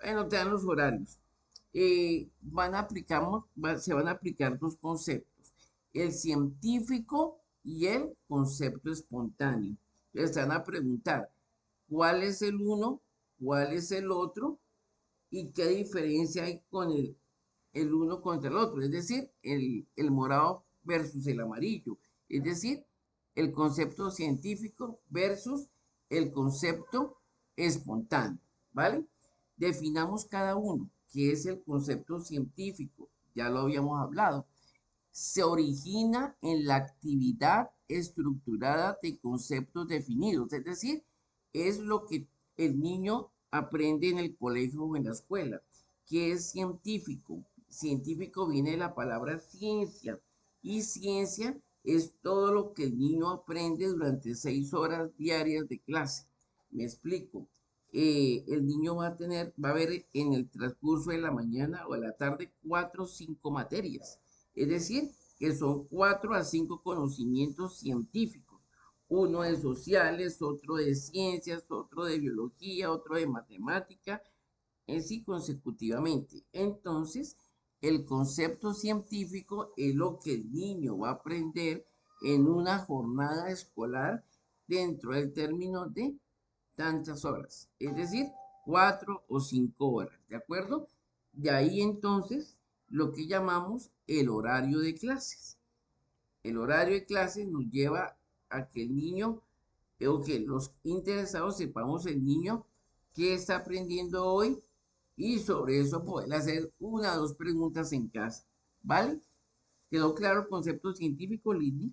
bueno, te dan los horarios. Se van a aplicar dos conceptos, el científico y el concepto espontáneo. Les van a preguntar cuál es el uno, cuál es el otro y qué diferencia hay con el uno contra el otro, es decir, el morado versus el amarillo, es decir, el concepto científico versus el concepto espontáneo, ¿vale? Definamos cada uno, qué es el concepto científico, ya lo habíamos hablado, se origina en la actividad estructurada de conceptos definidos, es decir, es lo que el niño aprende en el colegio o en la escuela. ¿Qué es científico? Científico viene de la palabra ciencia y ciencia es todo lo que el niño aprende durante 6 horas diarias de clase. Me explico. El niño va a ver en el transcurso de la mañana o de la tarde 4 o 5 materias. Es decir, que son 4 a 5 conocimientos científicos. Uno de sociales, otro de ciencias, otro de biología, otro de matemática, así consecutivamente. Entonces, el concepto científico es lo que el niño va a aprender en una jornada escolar dentro del término de tantas horas, es decir, 4 o 5 horas, ¿de acuerdo? De ahí entonces lo que llamamos el horario de clases. El horario de clases nos lleva a que el niño, o que los interesados sepamos el niño qué está aprendiendo hoy y sobre eso poder hacer 1 o 2 preguntas en casa, ¿vale? ¿Quedó claro el concepto científico, Liddy?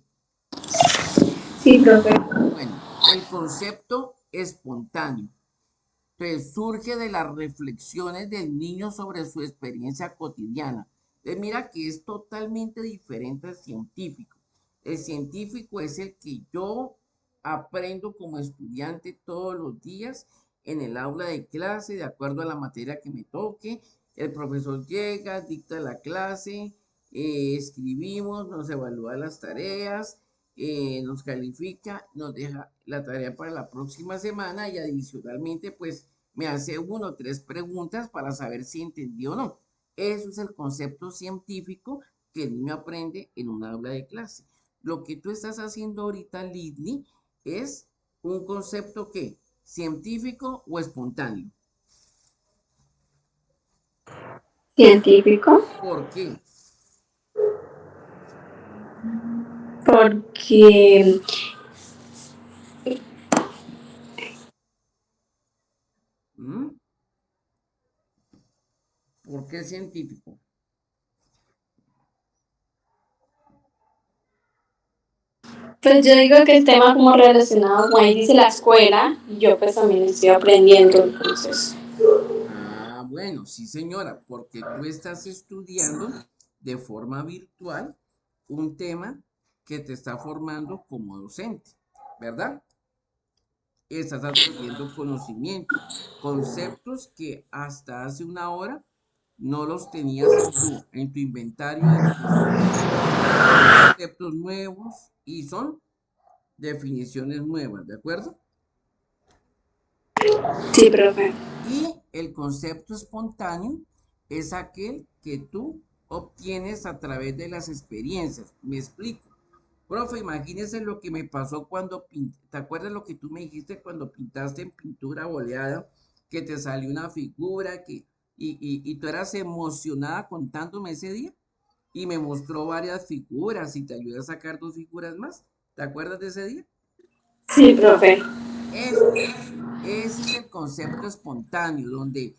Sí, profe. Bueno, el concepto espontáneo. Entonces, surge de las reflexiones del niño sobre su experiencia cotidiana. Entonces, mira que es totalmente diferente al científico. El científico es el que yo aprendo como estudiante todos los días en el aula de clase, de acuerdo a la materia que me toque. El profesor llega, dicta la clase, escribimos, nos evalúa las tareas, nos califica, nos deja la tarea para la próxima semana y adicionalmente pues me hace 1 o 3 preguntas para saber si entendió o no. Eso es el concepto científico que el niño aprende en un aula de clase. Lo que tú estás haciendo ahorita, Lidney, es un concepto que científico o espontáneo. Científico. ¿Por qué? Porque ¿Mm? ¿Por qué científico? pues yo digo que el tema como relacionado, como ahí dice la escuela, y yo pues también estoy aprendiendo entonces. Ah, bueno, sí, señora, porque tú estás estudiando de forma virtual un tema que te está formando como docente, ¿verdad? Estás adquiriendo conocimiento, conceptos que hasta hace una hora no los tenías en tu inventario de conocimiento. Son conceptos nuevos y son definiciones nuevas, ¿de acuerdo? Sí, profe. Y el concepto espontáneo es aquel que tú obtienes a través de las experiencias. Me explico. Profe, imagínese lo que me pasó cuando pinté. ¿Te acuerdas lo que tú me dijiste cuando pintaste en pintura boleada? Que te salió una figura y tú eras emocionada contándome ese día y me mostró varias figuras y te ayudé a sacar 2 figuras más. ¿Te acuerdas de ese día? Sí, profe. Eso. Ese es el concepto espontáneo, donde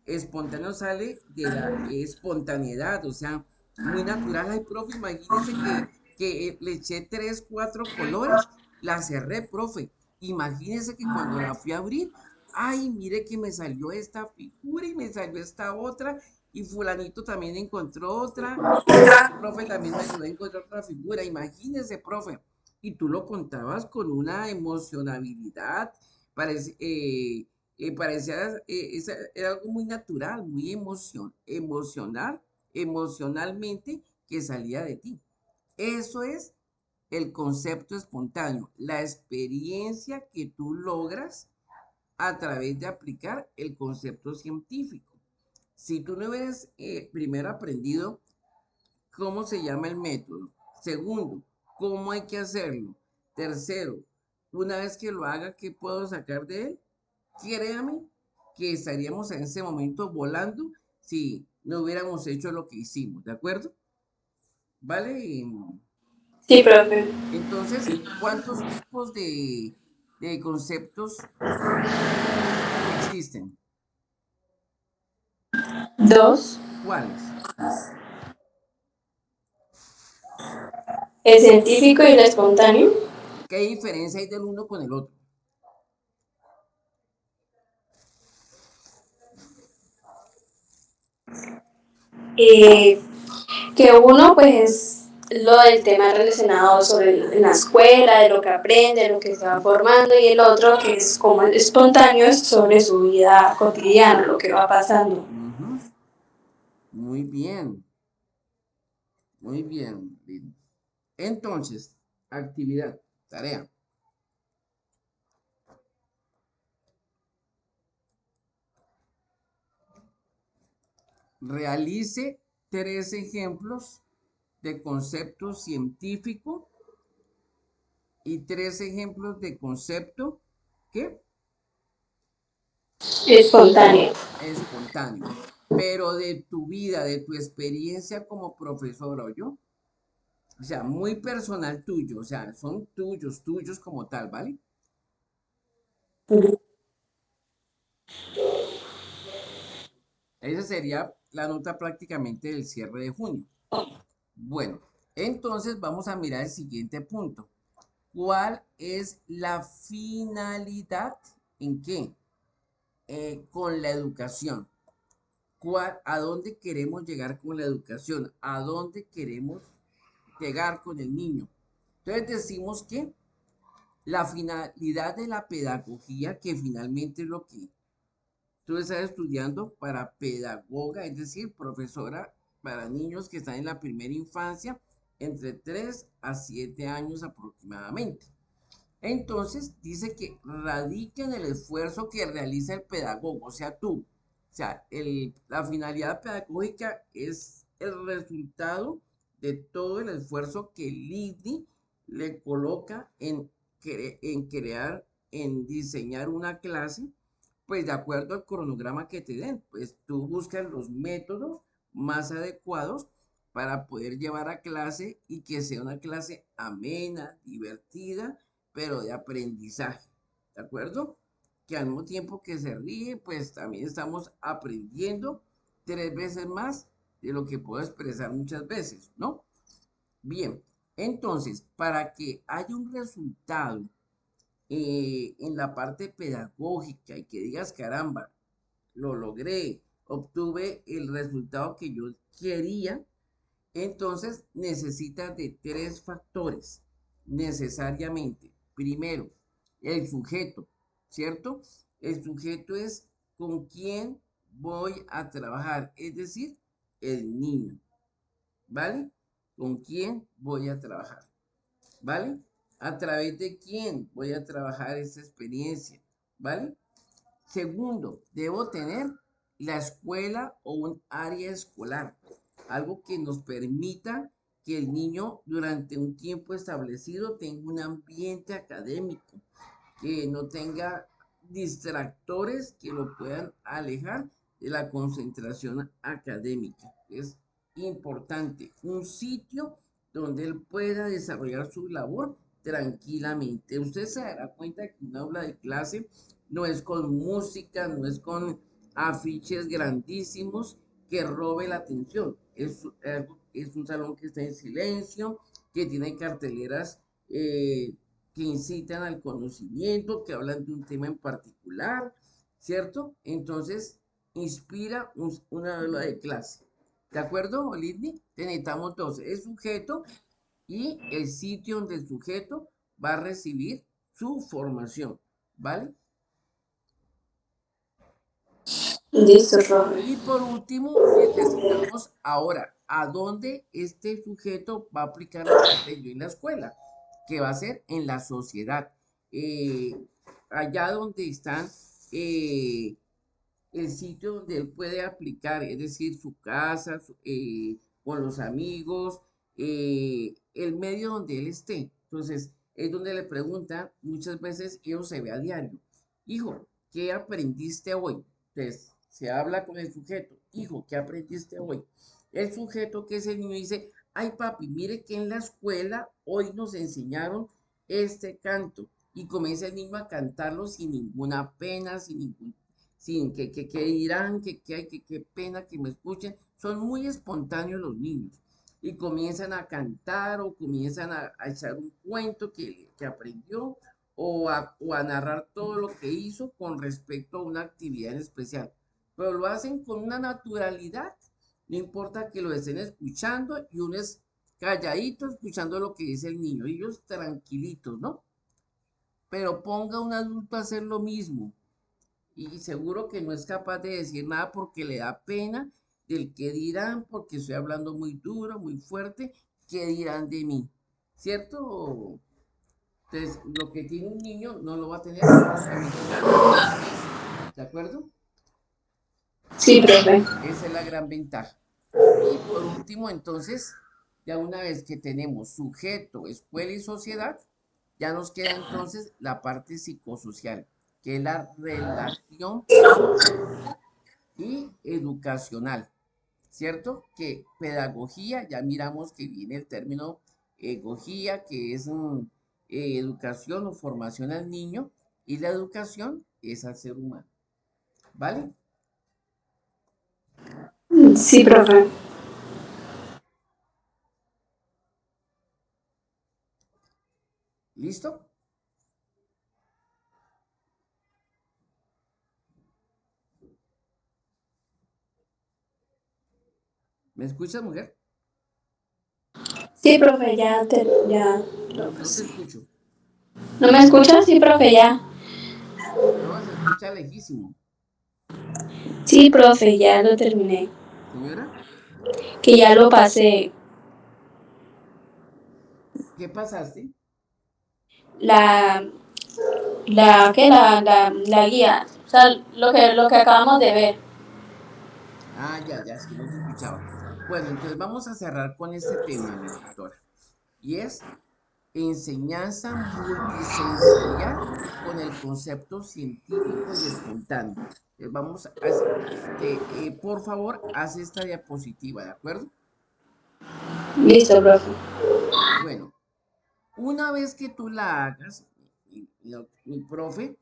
espontáneo sale de la espontaneidad, o sea, muy natural. Ay, profe, imagínese que le eché 3, 4 colores, la cerré, profe. Imagínese que cuando la fui a abrir, ay, mire que me salió esta figura y me salió esta otra, y fulanito también encontró otra, y este profe también me ayudó a encontrar otra figura, imagínese, profe, y tú lo contabas con una emocionabilidad, parece, parecía, era algo muy natural, muy emocional, emocionalmente que salía de ti. Eso es el concepto espontáneo, la experiencia que tú logras a través de aplicar el concepto científico. Si tú no hubieras primero aprendido cómo se llama el método, segundo, cómo hay que hacerlo, tercero, una vez que lo haga, ¿qué puedo sacar de él? Créame que estaríamos en ese momento volando si no hubiéramos hecho lo que hicimos, ¿de acuerdo? ¿Vale? Sí, profe. Entonces, ¿cuántos tipos de conceptos existen? Dos. ¿Cuáles? El científico y el espontáneo. ¿Qué diferencia hay del uno con el otro? Eh, que uno pues es lo del tema relacionado sobre en la escuela, de lo que aprende, de lo que se va formando, y el otro que es como espontáneo es sobre su vida cotidiana, lo que va pasando. Ujú. Muy bien, muy bien. Entonces, actividad, tarea. Realice 3 ejemplos de concepto científico y 3 ejemplos de concepto, ¿qué? Espontáneo. Espontáneo. Pero de tu vida, de tu experiencia como profesora, yo, o sea, muy personal tuyo, o sea, son tuyos, tuyos como tal, ¿vale? Esa sería la nota prácticamente del cierre de junio. Bueno, entonces vamos a mirar el siguiente punto. ¿Cuál es la finalidad? ¿En qué? Con la educación. ¿A dónde queremos llegar con la educación? ¿A dónde queremos llegar con el niño? Entonces decimos que la finalidad de la pedagogía, que finalmente es lo que tú estás estudiando para pedagoga, es decir, profesora para niños que están en la primera infancia, entre 3 a 7 años aproximadamente. Entonces dice que radica en el esfuerzo que realiza el pedagogo, o sea, tú. O sea, la finalidad pedagógica es el resultado de todo el esfuerzo que el IDI le coloca en crear, en diseñar una clase, pues de acuerdo al cronograma que te den. Pues tú buscas los métodos más adecuados para poder llevar a clase y que sea una clase amena, divertida, pero de aprendizaje, ¿de acuerdo? Que al mismo tiempo que se ríe, pues también estamos aprendiendo 3 veces más de lo que puedo expresar muchas veces, ¿no? Bien, entonces, para que haya un resultado en la parte pedagógica y que digas, caramba, lo logré, obtuve el resultado que yo quería, entonces necesitas de 3 factores necesariamente. Primero, el sujeto, ¿cierto? El sujeto es con quién voy a trabajar, es decir, el niño, ¿vale? ¿Con quién voy a trabajar? ¿Vale? ¿A través de quién voy a trabajar esa experiencia? ¿Vale? Segundo, debo tener la escuela o un área escolar, algo que nos permita que el niño durante un tiempo establecido tenga un ambiente académico, que no tenga distractores que lo puedan alejar de la concentración académica. Es importante, un sitio donde él pueda desarrollar su labor tranquilamente. Usted se dará cuenta que una aula de clase no es con música, no es con afiches grandísimos que robe la atención. Es un salón que está en silencio, que tiene carteleras que incitan al conocimiento, que hablan de un tema en particular, ¿cierto? Entonces, inspira una aula de clase. ¿De acuerdo, Lidney? Necesitamos dos, el sujeto y el sitio donde el sujeto va a recibir su formación, ¿vale? Listo, profe. Y por último, necesitamos ahora a dónde este sujeto va a aplicar lo que aprendió en la escuela, que va a ser en la sociedad. Eh, allá donde están el sitio donde él puede aplicar, es decir, su casa, con los amigos, el medio donde él esté. Entonces, es donde le preguntan, muchas veces, y eso se ve a diario, hijo, ¿qué aprendiste hoy? Entonces, se habla con el sujeto, hijo, ¿qué aprendiste hoy? El sujeto, que es el niño, dice, ay papi, mire que en la escuela hoy nos enseñaron este canto. Y comienza el niño a cantarlo sin ninguna pena, sin que dirán, que pena que me escuchen. Son muy espontáneos los niños y comienzan a cantar o comienzan a echar un cuento que aprendió o a narrar todo lo que hizo con respecto a una actividad en especial. Pero lo hacen con una naturalidad, no importa que lo estén escuchando y uno es calladito escuchando lo que dice el niño, ellos tranquilitos, ¿no? Pero ponga a un adulto a hacer lo mismo y seguro que no es capaz de decir nada porque le da pena del que dirán, porque estoy hablando muy duro, muy fuerte, qué dirán de mí, ¿cierto? Entonces, lo que tiene un niño no lo va a tener absolutamente nadie, ¿de acuerdo? Sí, profe. Esa es la gran ventaja. Y por último, entonces, ya una vez que tenemos sujeto, escuela y sociedad, ya nos queda entonces la parte psicosocial, que es la relación pedagógica y educacional, ¿cierto? Que pedagogía, ya miramos que viene el término pedagogía, que es educación o formación al niño, y la educación es al ser humano, ¿vale? Sí, profe. ¿Listo? ¿Me escuchas, mujer? Sí, profe, ya lo No te pasé. escucho. ¿No me escuchas? Sí, profe, ya. No, se escucha lejísimo. Sí, profe, ya lo terminé. Señora, Que ya lo pasé. ¿qué pasaste? La, la guía. O sea, lo que acabamos de ver. Ah, ya, ya, es que no te escuchaba. Bueno, entonces vamos a cerrar con este tema, mi doctora. Y es enseñanza multisensorial con el concepto científico y espontáneo. Vamos a, por favor, haz esta diapositiva, ¿de acuerdo? Listo, profe. Bueno, una vez que tú la hagas, mi profe,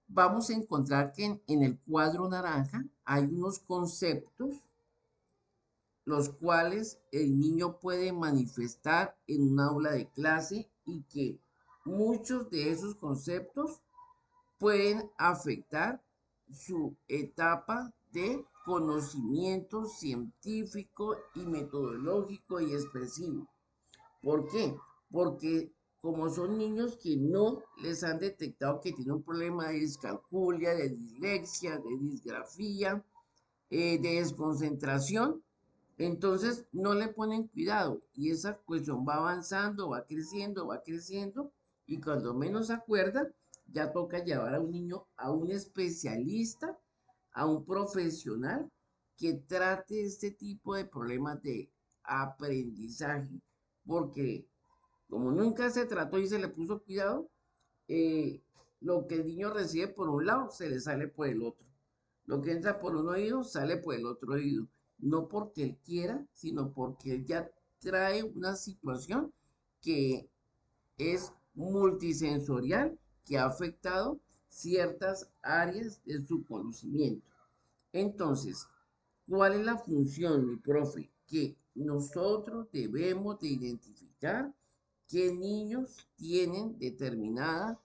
vamos a encontrar que en el cuadro naranja hay unos conceptos los cuales el niño puede manifestar en un aula de clase y que muchos de esos conceptos pueden afectar su etapa de conocimiento científico y metodológico y expresivo. ¿Por qué? Porque como son niños que no les han detectado que tienen un problema de discalculia, de dislexia, de disgrafía, de desconcentración, entonces no le ponen cuidado y esa cuestión va avanzando, va creciendo y cuando menos se acuerda, ya toca llevar a un niño a un especialista, a un profesional que trate este tipo de problemas de aprendizaje, porque como nunca se trató y se le puso cuidado, eh, lo que el niño recibe por un lado se le sale por el otro. Lo que entra por un oído sale por el otro oído. No porque él quiera, sino porque él ya trae una situación que es multisensorial, que ha afectado ciertas áreas de su conocimiento. Entonces, ¿cuál es la función, mi profe? Que nosotros debemos de identificar qué niños tienen determinada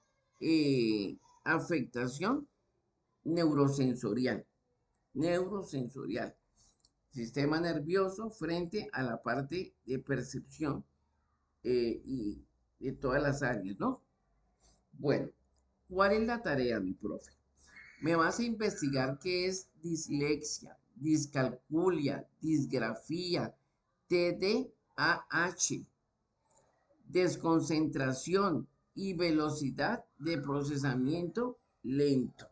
afectación neurosensorial. neurosensorial, sistema nervioso frente a la parte de percepción y de todas las áreas, ¿no? Bueno, ¿cuál es la tarea, mi profe? Me vas a investigar qué es dislexia, discalculia, disgrafía, TDAH, desconcentración y velocidad de procesamiento lento.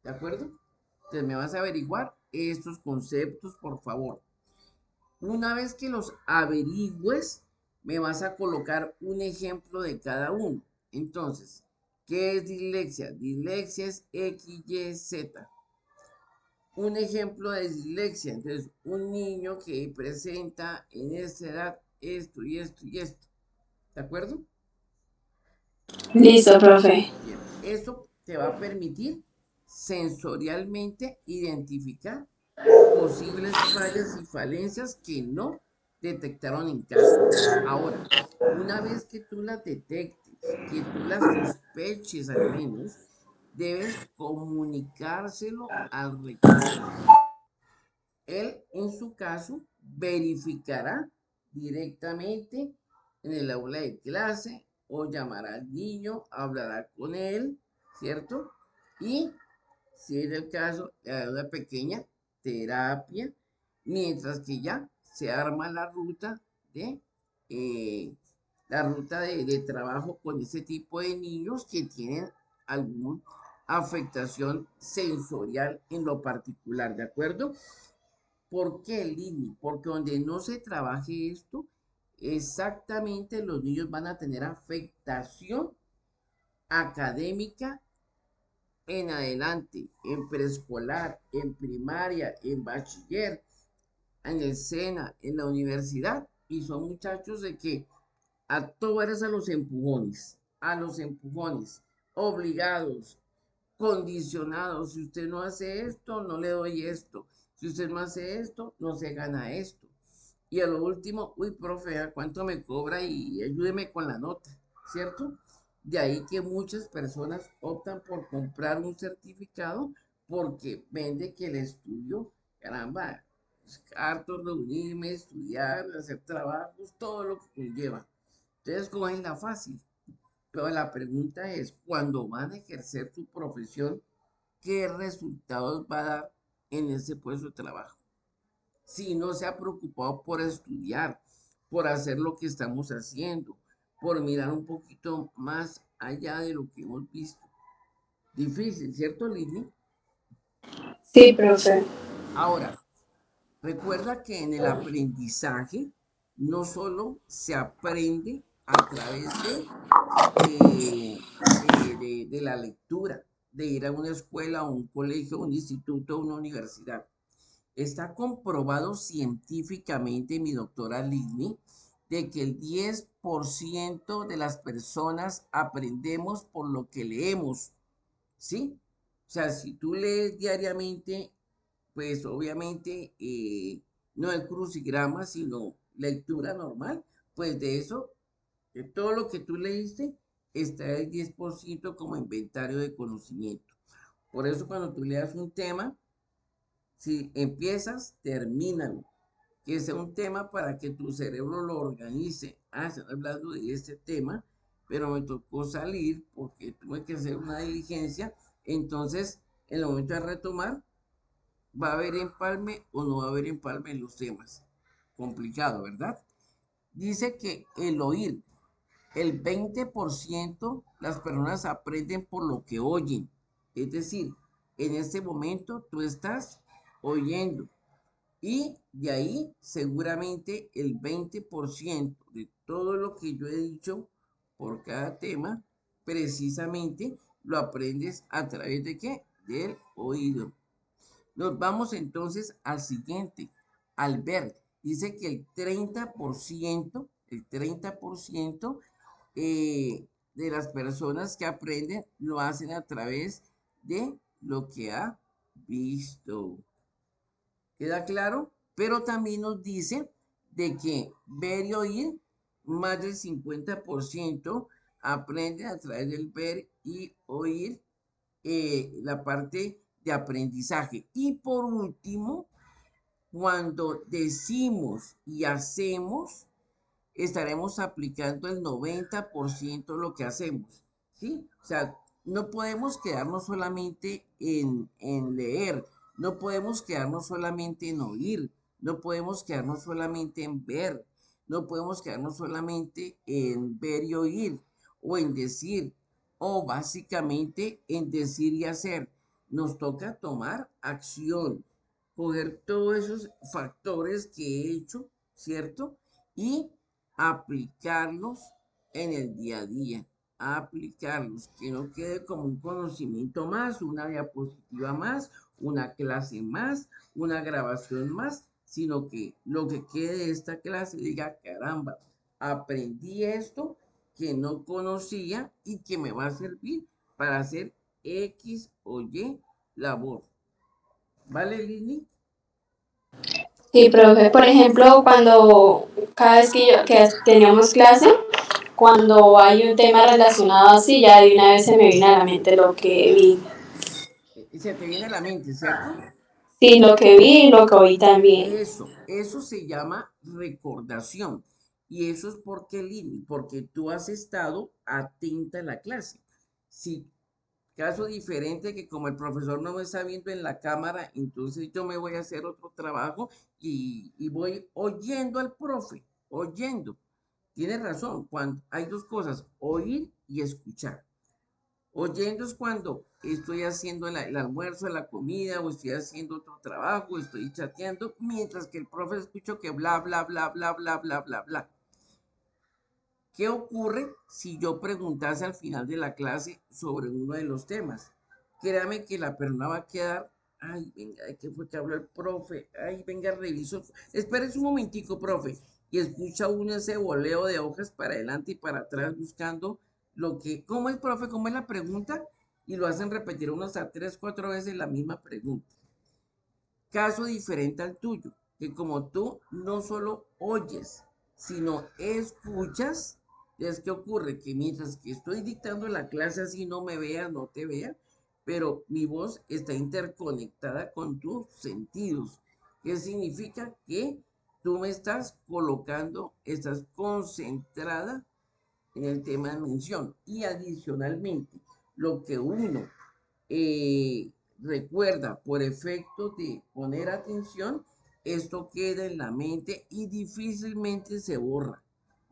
¿De acuerdo? Entonces me vas a averiguar estos conceptos, por favor. Una vez que los averigües, me vas a colocar un ejemplo de cada uno. Entonces, ¿qué es dislexia? Dislexia es X, Y, Z. Un ejemplo de dislexia, entonces, un niño que presenta en esta edad esto y esto y esto. ¿De acuerdo? Listo, profe. Bien, eso te va a permitir sensorialmente identificar posibles fallas y falencias que no detectaron en casa. Ahora, una vez que tú las detectes, que tú las sospeches al menos, debes comunicárselo al rector. Él, en su caso, verificará directamente en el aula de clase o llamará al niño, hablará con él, ¿cierto? Y si es el caso, hay una pequeña terapia, mientras que ya se arma eh, la ruta de trabajo con ese tipo de niños que tienen alguna afectación sensorial en lo particular, ¿de acuerdo? ¿Por qué, Lini? Porque donde no se trabaje esto, exactamente los niños van a tener afectación académica en adelante, en preescolar, en primaria, en bachiller, en el SENA, en la universidad, y son muchachos de que a todo eres a los empujones, obligados, condicionados. Si usted no hace esto, no le doy esto. Si usted no hace esto, no se gana esto. Y a lo último, uy, profe, ¿a cuánto me cobra? Y ayúdeme con la nota, ¿cierto? De ahí que muchas personas optan por comprar un certificado porque vende que el estudio, caramba, es harto reunirme, estudiar, hacer trabajos, todo lo que conlleva. Entonces cogen la fácil. Pero la pregunta es, cuando van a ejercer su profesión, ¿qué resultados va a dar en ese puesto de trabajo? Si no se ha preocupado por estudiar, por hacer lo que estamos haciendo, por mirar un poquito más allá de lo que hemos visto. Difícil, ¿cierto, Lili? Sí, profe. Ahora, recuerda que en el aprendizaje no solo se aprende a través de la lectura, de ir a una escuela, a un colegio, un instituto, una universidad. Está comprobado científicamente, mi doctora Lini, de que el 10% de las personas aprendemos por lo que leemos, ¿sí? O sea, si tú lees diariamente, pues obviamente no el crucigrama, sino lectura normal, pues de eso, de todo lo que tú leíste, está el 10% como inventario de conocimiento. Por eso cuando tú leas un tema, si empiezas, termínalo. Que sea un tema para que tu cerebro lo organice. Ah, estoy hablando de este tema, pero me tocó salir porque tuve que hacer una diligencia. Entonces, en el momento de retomar, ¿va a haber empalme o no va a haber empalme en los temas? Complicado, ¿verdad? Dice que el oír, el 20% las personas aprenden por lo que oyen. Es decir, en este momento tú estás oyendo y de ahí seguramente el 20% de todo lo que yo he dicho por cada tema, precisamente lo aprendes a través de qué? Del oído. Nos vamos entonces al siguiente, al ver. Dice que el 30% de las personas que aprenden lo hacen a través de lo que ha visto. ¿Queda claro? Pero también nos dice de que ver y oír, más del 50% aprende a través del ver y oír la parte de aprendizaje. Y por último, cuando decimos y hacemos, estaremos aplicando el 90% de lo que hacemos, ¿sí? O sea, no podemos quedarnos solamente en leer, no podemos quedarnos solamente en oír, no podemos quedarnos solamente en ver, no podemos quedarnos solamente en ver y oír, o en decir, o básicamente en decir y hacer. Nos toca tomar acción, coger todos esos factores que he hecho, ¿cierto? Y aplicarlos en el día a día, aplicarlos, que no quede como un conocimiento más, una diapositiva más, una clase más, una grabación más, sino que lo que quede de esta clase diga, caramba, aprendí esto que no conocía y que me va a servir para hacer X o Y labor. ¿Vale, Lini? Sí, profe, por ejemplo, cuando cada vez que teníamos clase, cuando hay un tema relacionado así, ya de una vez se me viene a la mente lo que vi. Se te viene a la mente, ¿cierto? Sí, lo que vi y lo que oí también. Eso se llama recordación. Y eso es porque, Lili, porque tú has estado atenta a la clase. Si caso diferente que como el profesor no me está viendo en la cámara, entonces yo me voy a hacer otro trabajo y voy oyendo al profe, oyendo. Tienes razón, cuando hay dos cosas, oír y escuchar. Oyendo es cuando estoy haciendo el almuerzo, la comida, o estoy haciendo otro trabajo, estoy chateando, mientras que el profe escucho que bla, bla, bla, bla, bla, bla, bla, bla. ¿Qué ocurre si yo preguntase al final de la clase sobre uno de los temas? Créame que la persona va a quedar, ay, venga, ¿qué fue que habló el profe? Ay, venga, reviso. Espérese un momentico, profe. Y escucha uno ese voleo de hojas para adelante y para atrás buscando lo que, ¿cómo es, profe? ¿Cómo es la pregunta? Y lo hacen repetir unos a 3, 4 veces la misma pregunta. Caso diferente al tuyo, que como tú no solo oyes, sino escuchas, es que ocurre que mientras que estoy dictando la clase así no me vea, no te vea, pero mi voz está interconectada con tus sentidos. ¿Qué significa? Que tú me estás colocando, estás concentrada en el tema de mención. Y adicionalmente, lo que uno eh, recuerda por efecto de poner atención, esto queda en la mente y difícilmente se borra.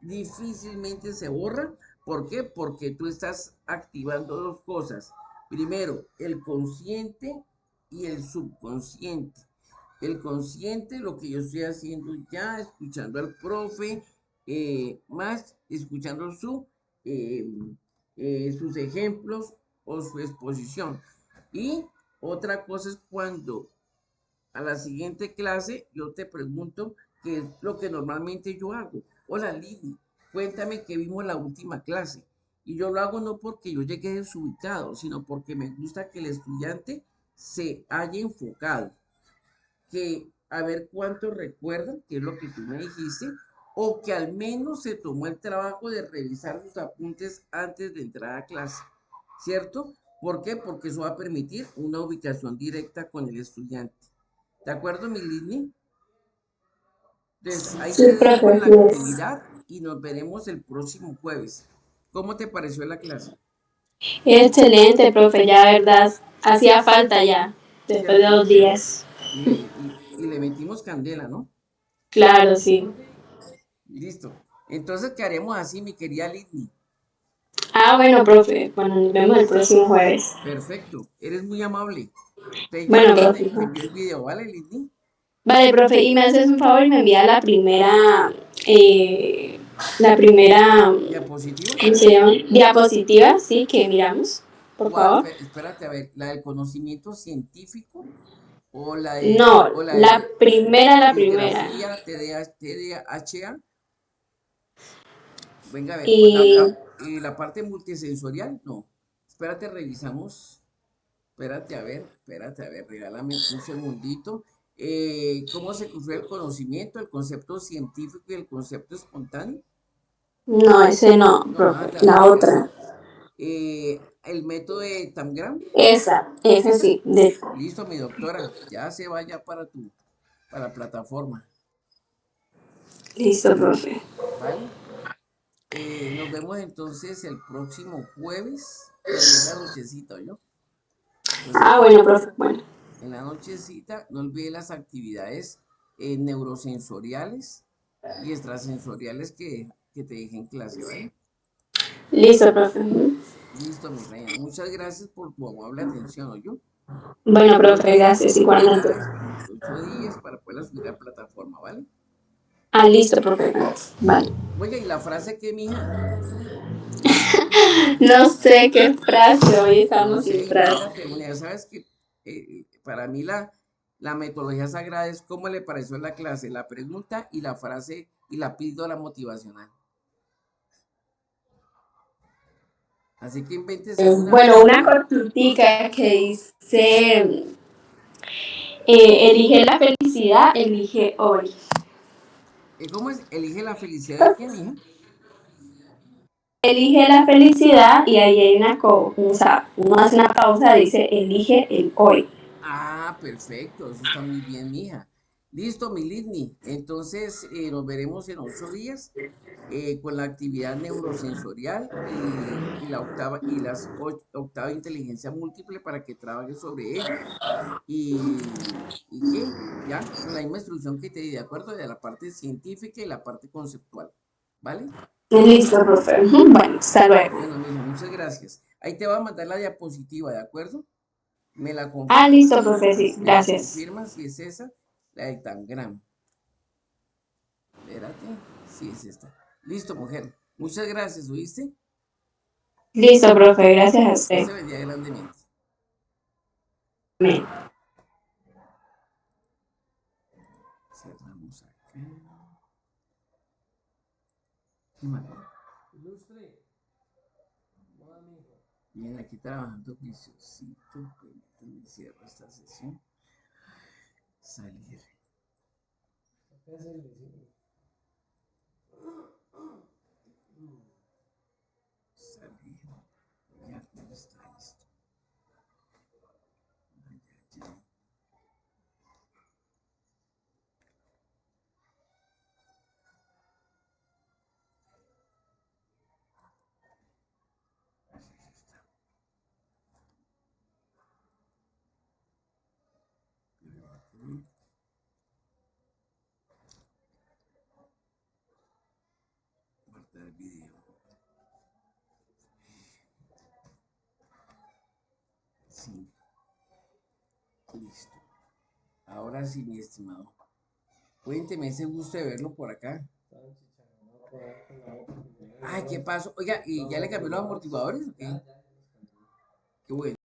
Difícilmente se borra. ¿Por qué? Porque tú estás activando dos cosas. Primero, el consciente y el subconsciente. El consciente, lo que yo estoy haciendo ya, escuchando al profe, más escuchando eh, sus ejemplos o su exposición. Y otra cosa es cuando a la siguiente clase yo te pregunto qué es lo que normalmente yo hago. Hola Lili, cuéntame qué vimos la última clase. Y yo lo hago no porque yo llegue desubicado, sino porque me gusta que el estudiante se haya enfocado, que a ver cuánto recuerdan, que es lo que tú me dijiste, o que al menos se tomó el trabajo de revisar sus apuntes antes de entrar a clase, ¿cierto? ¿Por qué? Porque eso va a permitir una ubicación directa con el estudiante. ¿De acuerdo, mi Lidney? Entonces, ahí Sí, te dejo profe, en la así es. actividad y nos veremos el próximo jueves. ¿Cómo te pareció la clase? Excelente, profe, ya verdad, hacía falta ya, después de ¿Cierto? 2 días. Y le metimos candela, ¿no? Claro, sí. Listo. Entonces, ¿qué haremos así, mi querida Lidney? Ah, bueno, profe, bueno, nos vemos el próximo jueves. Perfecto, eres muy amable. Entonces ya Bueno, te, profe. te envío el video, ¿vale, Lidney? Vale, profe, y me haces un favor y me envía la primera, Diapositiva. ¿cómo se llama? Diapositiva, sí, que miramos, por ¿Cuál? favor. Espérate, a ver, ¿la del conocimiento científico o No, o la la de primera, la primera. literatura, TDAH? Venga, a ver, Y la parte multisensorial, no. Espérate, revisamos. Espérate, a ver, regálame un segundito. ¿Cómo se construye el conocimiento, el concepto científico y el concepto espontáneo? no, ese no, No, profe, nada, la nada de eso. otra. el método de Tangram. Ese sí. Listo, mi doctora, ya se vaya para la plataforma, Listo, profe. ¿vale? Nos vemos entonces el próximo jueves, pero ya en la nochecita, ¿yo? Ah, Entonces, bueno, profe. Bueno. en la nochecita, no olvide las actividades neurosensoriales y extrasensoriales que te dije en clase, ¿vale? Listo, profe. Ujú. Listo, mi reina. Muchas gracias por tu amable atención, ¿oyó? Bueno, No profe, olvides gracias. Igualmente. completarlas en los 8 días para poderlas subir a la plataforma, ¿vale? Ah, listo, profe. Vale. Oiga, ¿y la frase qué, mija? No sé qué frase, hoy No estamos sé, sin igual frase. la pregunta. Ya sabes que para mí la metodología sagrada es cómo le pareció la clase, la pregunta y la frase y la píldora motivacional. Así que invéntese una Bueno, una frase. cortica que dice, elige la felicidad, elige hoy. ¿Cómo es? ¿Elige la felicidad de qué, mija? Elige la felicidad y ahí hay o sea, uno hace una pausa, dice, elige el hoy. Ah, perfecto, eso está muy bien, mija. Listo, mi Lidni. Entonces, nos veremos en 8 días con la actividad neurosensorial y la octava inteligencia múltiple para que trabajes sobre ello. ¿Y qué? Ya, con la misma instrucción que te di, ¿de acuerdo? De la parte científica y la parte conceptual. ¿Vale? Listo, profe. Bueno, hasta luego. Bueno, mija, muchas gracias. Ahí te voy a mandar la diapositiva, ¿de acuerdo? Me la Ah, confirmas listo, profe, sí, me la gracias. confirmas si es esa, la de Tangram. Espérate, sí es esta. Listo, mujer. Muchas gracias, ¿oíste? Listo, profe, gracias a Dios usted. te bendiga grandemente. Amén. Cerramos acá. ¿Qué más? Ilustre. Bien, aquí trabajando juiciosito. Permítame cierro esta sesión. Salir. Salir. Ya, ya está listo. Ya, ya. Guardar video. Sí, listo. Ahora sí, mi estimado. Cuénteme ese gusto de verlo por acá. Ay, ¿qué pasó? Oiga, ¿y ya le cambió los amortiguadores o qué? Qué bueno.